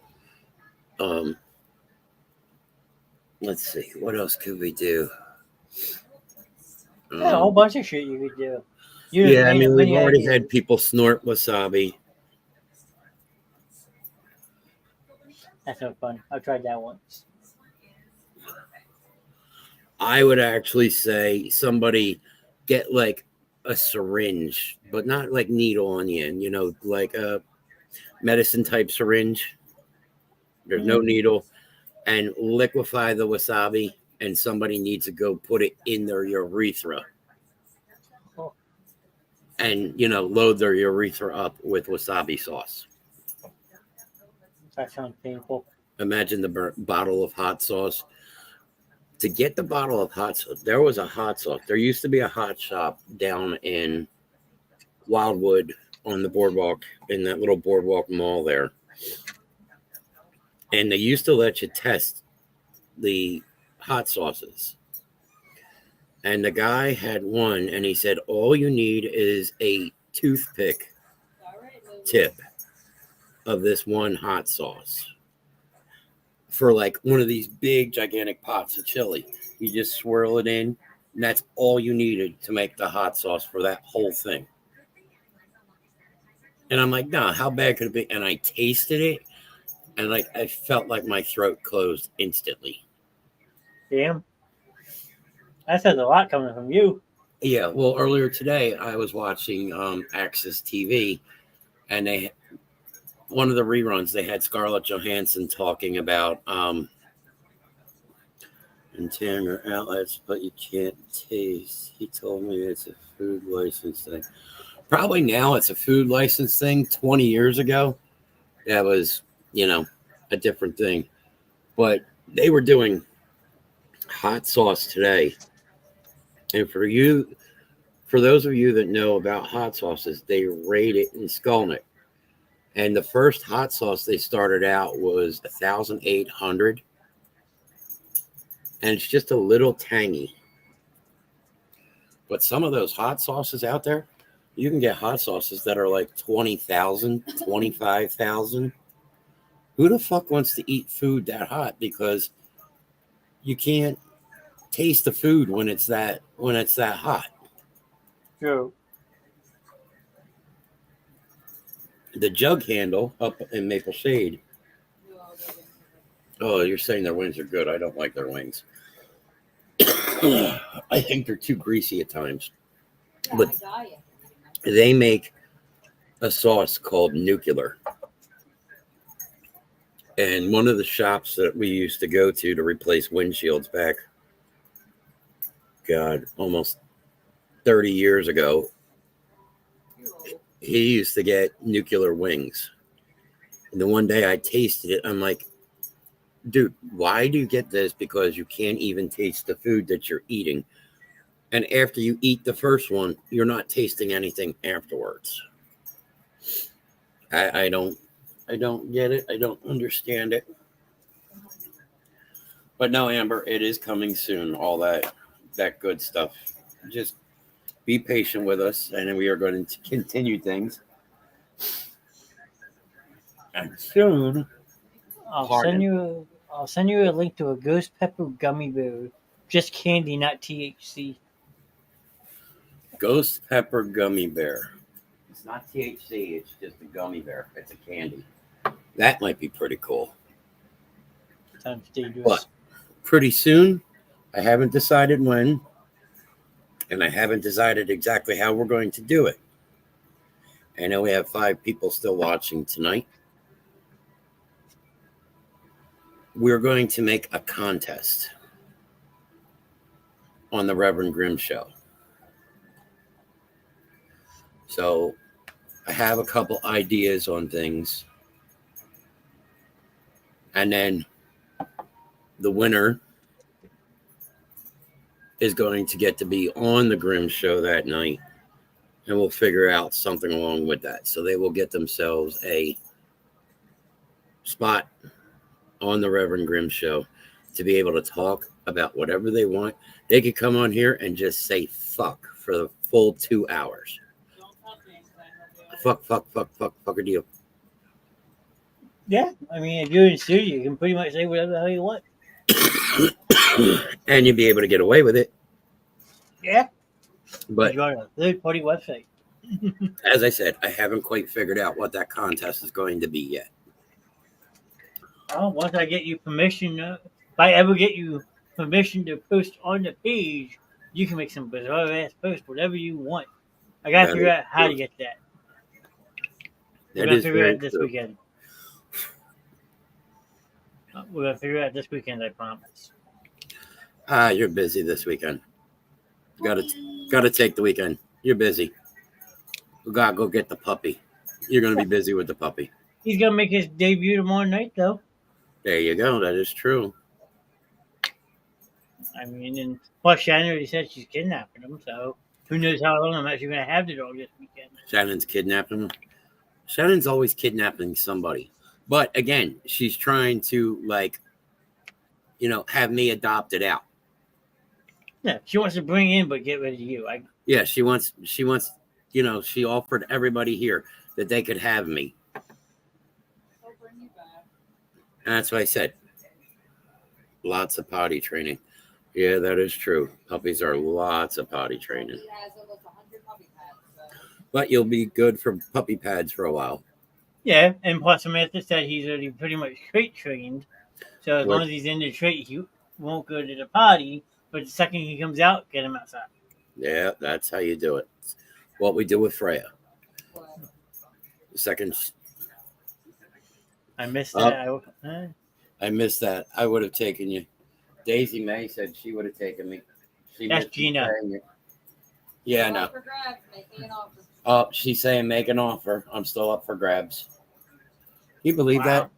Let's see. What else could we do? Yeah, a whole bunch of shit you could do. Yeah, I mean, we've already had people snort wasabi. That's no fun. I've tried that once. I would actually say somebody get like a syringe, but not like needle on the end, you know, like a medicine type syringe. There's no needle, and liquefy the wasabi, and somebody needs to go put it in their urethra. And, you know, load their urethra up with wasabi sauce. That sounds painful. Imagine the bottle of hot sauce. To get the bottle of hot sauce, there was a hot sauce. There used to be a hot shop down in Wildwood on the boardwalk, in that little boardwalk mall there. And they used to let you test the hot sauces. And the guy had one, and he said, all you need is a toothpick tip of this one hot sauce for like one of these big, gigantic pots of chili. You just swirl it in, and that's all you needed to make the hot sauce for that whole thing. And I'm like, nah, how bad could it be? And I tasted it, and like I felt like my throat closed instantly. Damn. That says a lot coming from you. Yeah, well, earlier today I was watching Access TV, and one of the reruns, they had Scarlett Johansson talking about interior outlets, but you can't taste. He told me it's a food license thing. Probably now it's a food license thing. 20 years ago, that was, a different thing. But they were doing hot sauce today. And for those of you that know about hot sauces, they rate it in Skulnick. And the first hot sauce they started out was 1,800. And it's just a little tangy. But some of those hot sauces out there, you can get hot sauces that are like 20,000, 25,000. Who the fuck wants to eat food that hot? Because you can't taste the food when it's that hot. True. The jug handle up in Maple Shade. Oh, you're saying their wings are good. I don't like their wings. I think they're too greasy at times. But they make a sauce called Nuclear. And one of the shops that we used to go to replace windshields back, God, almost 30 years ago, he used to get Nuclear wings. And the one day I tasted it, I'm like, dude, why do you get this? Because you can't even taste the food that you're eating. And after you eat the first one, you're not tasting anything afterwards. I don't get it. I don't understand it. But no, Amber, it is coming soon. All that good stuff. Just be patient with us, and we are going to continue things. And soon, I'll send you a link to a ghost pepper gummy bear. Just candy, not THC. Ghost pepper gummy bear. It's not THC. It's just a gummy bear. It's a candy. That might be pretty cool. Sounds dangerous. But pretty soon, I haven't decided when, and I haven't decided exactly how we're going to do it. I know we have 5 people still watching tonight. We're going to make a contest on the Rev Grimm Show. So I have a couple ideas on things. And then the winner is going to get to be on the Grimm Show that night. And we'll figure out something along with that. So they will get themselves a spot on the Rev Grimm Show to be able to talk about whatever they want. They could come on here and just say fuck for the full 2 hours. Fuck a deal. Yeah, I mean, if you're in studio, you can pretty much say whatever the hell you want. And you'll be able to get away with it. Yeah. But You're on a third-party website. as I said, I haven't quite figured out what that contest is going to be yet. Oh, once I get you permission, if I ever get you permission to post on the page, you can make some bizarre-ass posts, whatever you want. I got to figure out how to get that. We're going to figure it out this weekend. We're going to figure it out this weekend, I promise. You're busy this weekend. Got to take the weekend. You're busy. We got to go get the puppy. You're going to be busy with the puppy. He's going to make his debut tomorrow night, though. There you go. That is true. I mean, and plus Shannon already said she's kidnapping him, so who knows how long I'm actually going to have the dog this weekend. Shannon's kidnapping him. Shannon's always kidnapping somebody. But again, she's trying to, have me adopted out. Yeah, she wants to bring in, but get rid of you. Yeah, she wants, she offered everybody here that they could have me. And that's what I said. Lots of potty training. Yeah, that is true. Puppies are lots of potty training. But you'll be good for puppy pads for a while. Yeah, and plus Samantha said he's already pretty much crate trained. So as long as he's in the crate, he won't go to the potty. But the second he comes out, get him outside. Yeah, that's how you do it. What we do with Freya. The second I missed Oh. that. I missed that. I would have taken you. Daisy May said she would have taken me. She That's missed me Gina. saying it. Yeah, no. Up for grabs, making an offer. Oh, she's saying make an offer. I'm still up for grabs. You believe that?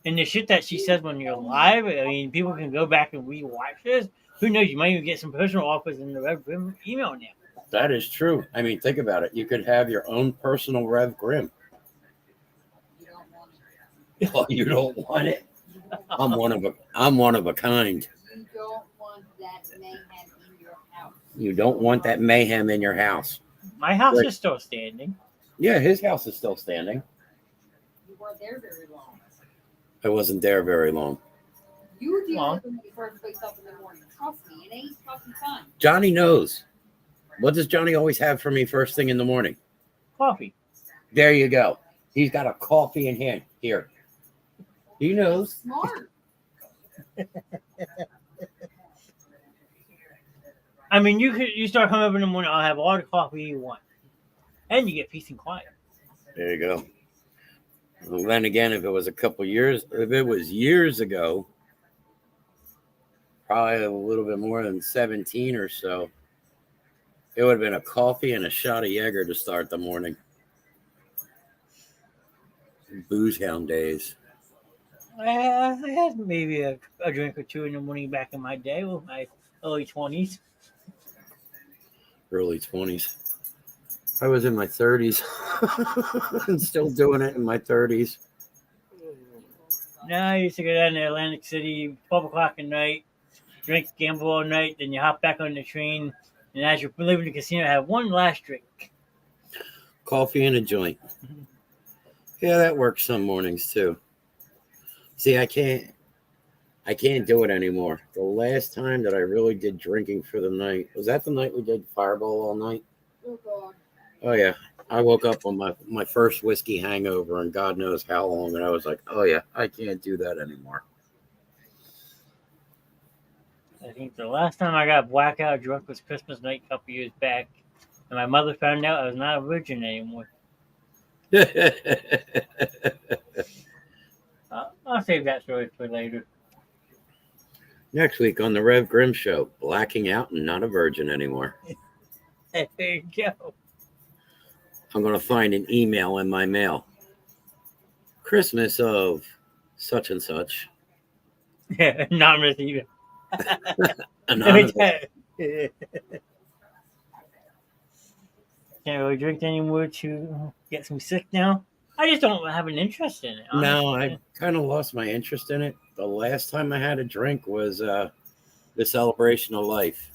And the shit that she says when you're live, I mean, people can go back and rewatch this. Who knows? You might even get some personal offers in the Rev Grimm email now. That is true. I mean, think about it. You could have your own personal Rev Grimm. You don't want it. Oh, you don't want it? I'm one of a kind. You don't want that mayhem in your house. You don't want that mayhem in your house. My house Right. is still standing. Yeah, his house is still standing. You weren't there very long. I wasn't there very long. You deal Well. with when you first wake up in the morning. Trust me, it ain't fucking fun. Johnny knows. What does Johnny always have for me first thing in the morning? Coffee. There you go. He's got a coffee in hand. Here. He knows. Smart. I mean, you start coming up in the morning. I'll have all the coffee you want, and you get peace and quiet. There you go. Well, then again, if it was years ago, probably a little bit more than 17 or so, it would have been a coffee and a shot of Jaeger to start the morning. Booze hound days. I had maybe a drink or two in the morning back in my day, with my early 20s. Early 20s. I was in my 30s and still doing it in my 30s. Now I used to go down to Atlantic City, 12 o'clock at night, drink, gamble all night, then you hop back on the train, and as you're leaving the casino, have one last drink. Coffee and a joint. Yeah, that works some mornings too. See, I can't do it anymore. The last time that I really did drinking for the night, was that the night we did Fireball all night? Oh, God. Oh, yeah. I woke up on my first whiskey hangover and God knows how long, and I was like, oh, yeah, I can't do that anymore. I think the last time I got blackout drunk was Christmas night a couple years back, and my mother found out I was not a virgin anymore. I'll save that story for later. Next week on the Rev Grimm Show, blacking out and not a virgin anymore. There you go. I'm going to find an email in my mail. Christmas of such and such. Yeah, anonymous even. Anonymous. Can't really drink anymore to get some sick now. I just don't have an interest in it. Honestly. No, I kind of lost my interest in it. The last time I had a drink was the celebration of life.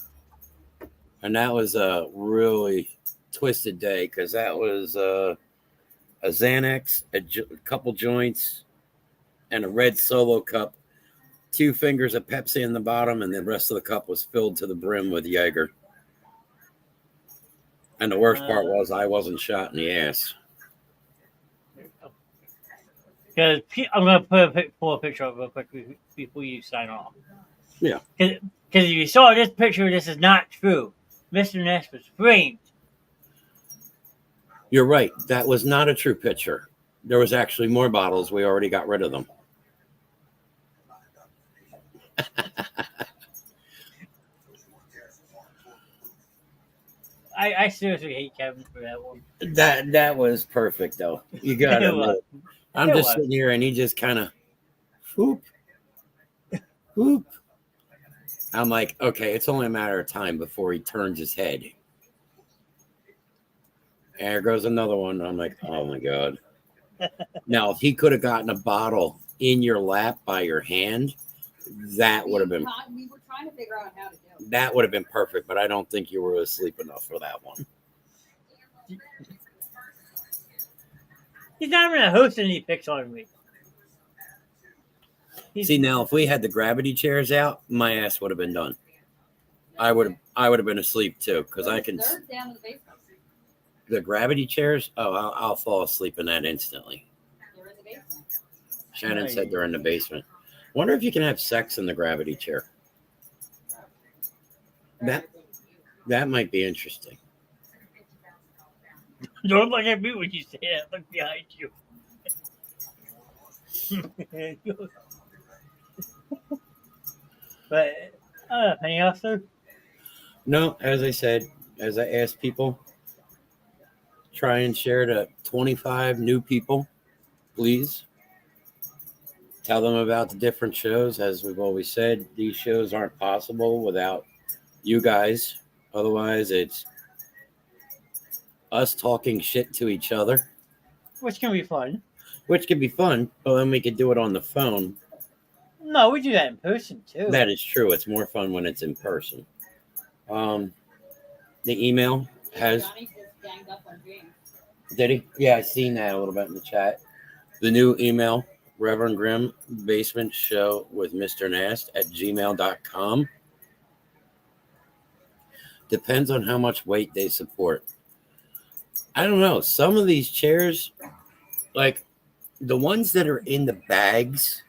And that was a really twisted day because that was a Xanax, a couple joints, and a red Solo cup, 2 fingers of Pepsi in the bottom, and the rest of the cup was filled to the brim with Jaeger. And the worst part was I wasn't shot in the ass. Because I'm going to pull a picture up real quick before you sign off. Yeah. Because if you saw this picture, this is not true. Mr. Ness was framed. You're right. That was not a true picture. There was actually more bottles. We already got rid of them. I seriously hate Kevin for that one. That was perfect, though. You got it. I'm just sitting here, and he just kind of, whoop, whoop. I'm like, okay, it's only a matter of time before he turns his head. And there goes another one. I'm like, oh my God. Now, if he could have gotten a bottle in your lap by your hand, that would have been. We were trying to figure out how to do it. That would have been perfect, but I don't think you were asleep enough for that one. He's not even a host and he picks on me. See, now if we had the gravity chairs out, my ass would have been done. I would have been asleep too, because I can. They're down in the basement. The gravity chairs? Oh, I'll fall asleep in that instantly. They're in the basement. Shannon said they're in the basement. Wonder if you can have sex in the gravity chair. That might be interesting. Don't look at me when you say that. Look behind you. But anything else, sir? No, as I said, as I asked people, try and share to 25 new people, please. Tell them about the different shows. As we've always said, these shows aren't possible without you guys. Otherwise, it's us talking shit to each other, Which can be fun. which can be fun, but then we could do it on the phone. No, we do that in person too. That is true. It's more fun when it's in person. The email has. Johnny just ganged up on James. Did he? Yeah, I seen that a little bit in the chat. The new email, Reverend Grimm, BasementShowwithMrKnast at gmail.com. Depends on how much weight they support. I don't know. Some of these chairs, like the ones that are in the bags,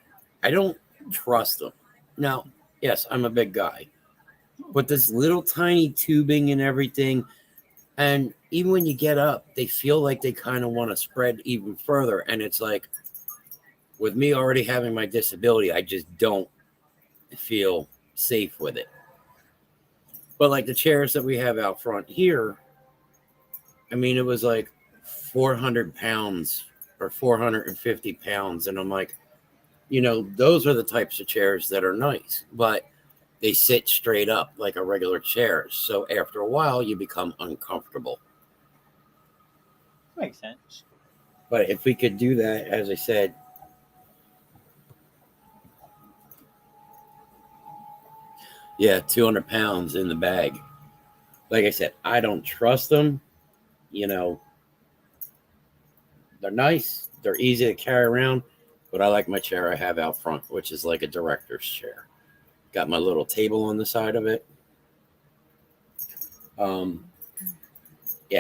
I don't trust them. Now, yes, I'm a big guy, but this little tiny tubing and everything, and even when you get up, they feel like they kind of want to spread even further. And it's like, with me already having my disability, I just don't feel safe with it. But like the chairs that we have out front here, I mean, it was like 400 pounds or 450 pounds. And I'm like, those are the types of chairs that are nice, but they sit straight up like a regular chair. So after a while, you become uncomfortable. Makes sense. But if we could do that, as I said, yeah, 200 pounds in the bag. Like I said, I don't trust them. They're nice. They're easy to carry around. But I like my chair I have out front, which is like a director's chair. Got my little table on the side of it. Yeah,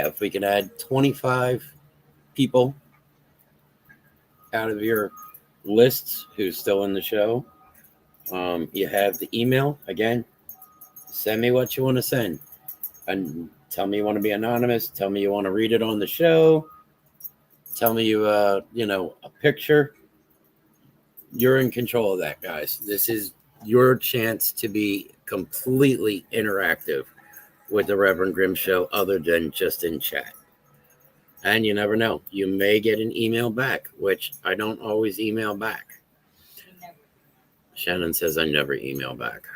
if we could add 25 people out of your lists who's still in the show, you have the email. Again, send me what you want to send. And tell me you want to be anonymous. Tell me you want to read it on the show. Tell me a picture. You're in control of that, guys. This is your chance to be completely interactive with the Reverend Grimm Show other than just in chat. And you never know. You may get an email back, which I don't always email back. Shannon says I never email back.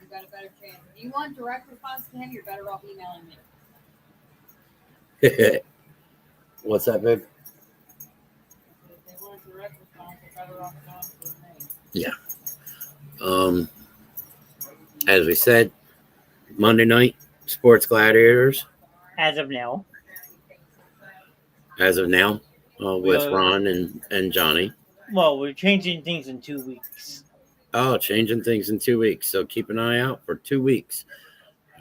You got a better chance. If you want direct response to him, you're better off emailing me. What's that, babe? If they want a direct response, they're better off going to me. Yeah. As we said, Monday night, Sports Gladiators. As of now. With Ron and Johnny. Well, we're changing things in 2 weeks. Oh, changing things in 2 weeks. So keep an eye out for 2 weeks.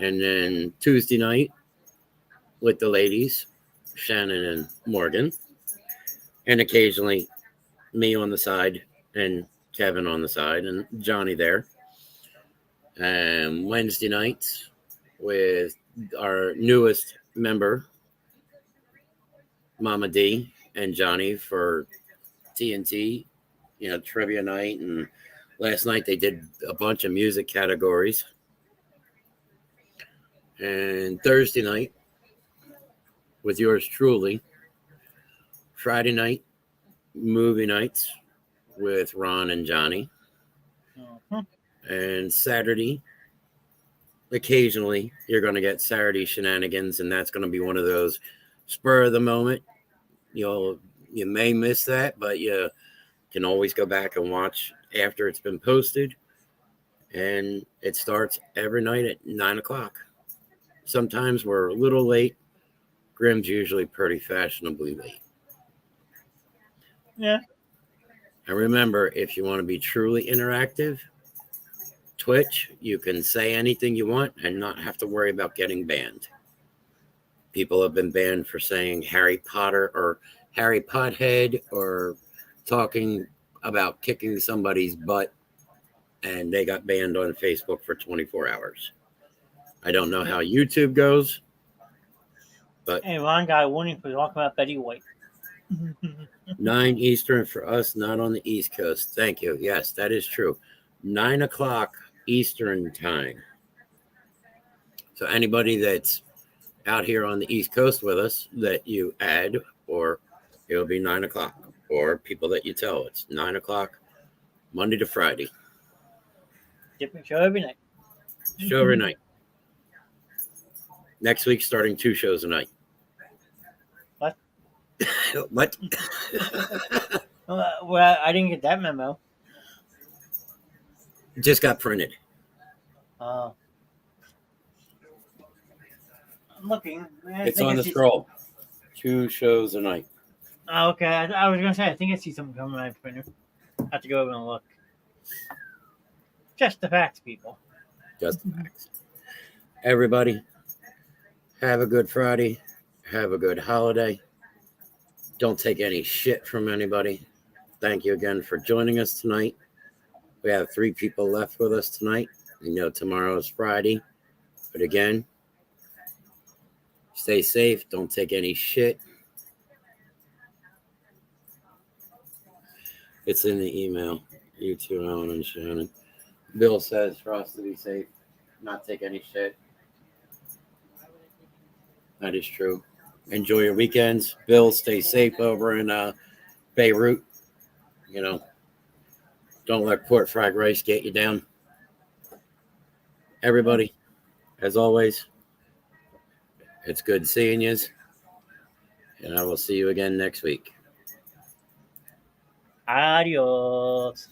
And then Tuesday night with the ladies, Shannon and Morgan. And occasionally me on the side and Kevin on the side and Johnny there. And Wednesday nights with our newest member, Mama D and Johnny for TNT, trivia night. And last night they did a bunch of music categories. And Thursday night with yours truly. Friday night, movie nights with Ron and Johnny. And Saturday, occasionally, you're going to get Saturday shenanigans, and that's going to be one of those spur of the moment. You may miss that, but you can always go back and watch after it's been posted. And it starts every night at 9 o'clock. Sometimes we're a little late. Grimm's usually pretty fashionably late. Yeah. And remember, if you want to be truly interactive, Twitch, you can say anything you want and not have to worry about getting banned. People have been banned for saying Harry Potter or Harry Pothead or talking about kicking somebody's butt, and they got banned on Facebook for 24 hours. I don't know how YouTube goes, but... And Ron got a warning for talking about Betty White. 9 Eastern for us, not on the East Coast. Thank you. Yes, that is true. 9 o'clock Eastern time. So anybody that's out here on the East Coast with us that you add, or it'll be 9 o'clock, or people that you tell it's 9 o'clock Monday to Friday. Different show every night. Show every night. Next week, starting 2 shows a night. What? What? Well, I didn't get that memo. It just got printed. I'm looking. It's on the scroll. 2 shows a night. Oh, okay. I was gonna say I think I see something coming on my printer. I have to go over and look. Just the facts, people. Just the facts. Everybody, have a good Friday. Have a good holiday. Don't take any shit from anybody. Thank you again for joining us tonight. We have 3 people left with us tonight. You know tomorrow is Friday. But again, stay safe. Don't take any shit. It's in the email. You too, Alan and Shannon. Bill says for us to be safe, not take any shit. That is true. Enjoy your weekends. Bill, stay safe over in Beirut. You know, don't let Port Fried Rice get you down. Everybody, as always, it's good seeing you. And I will see you again next week. Adios.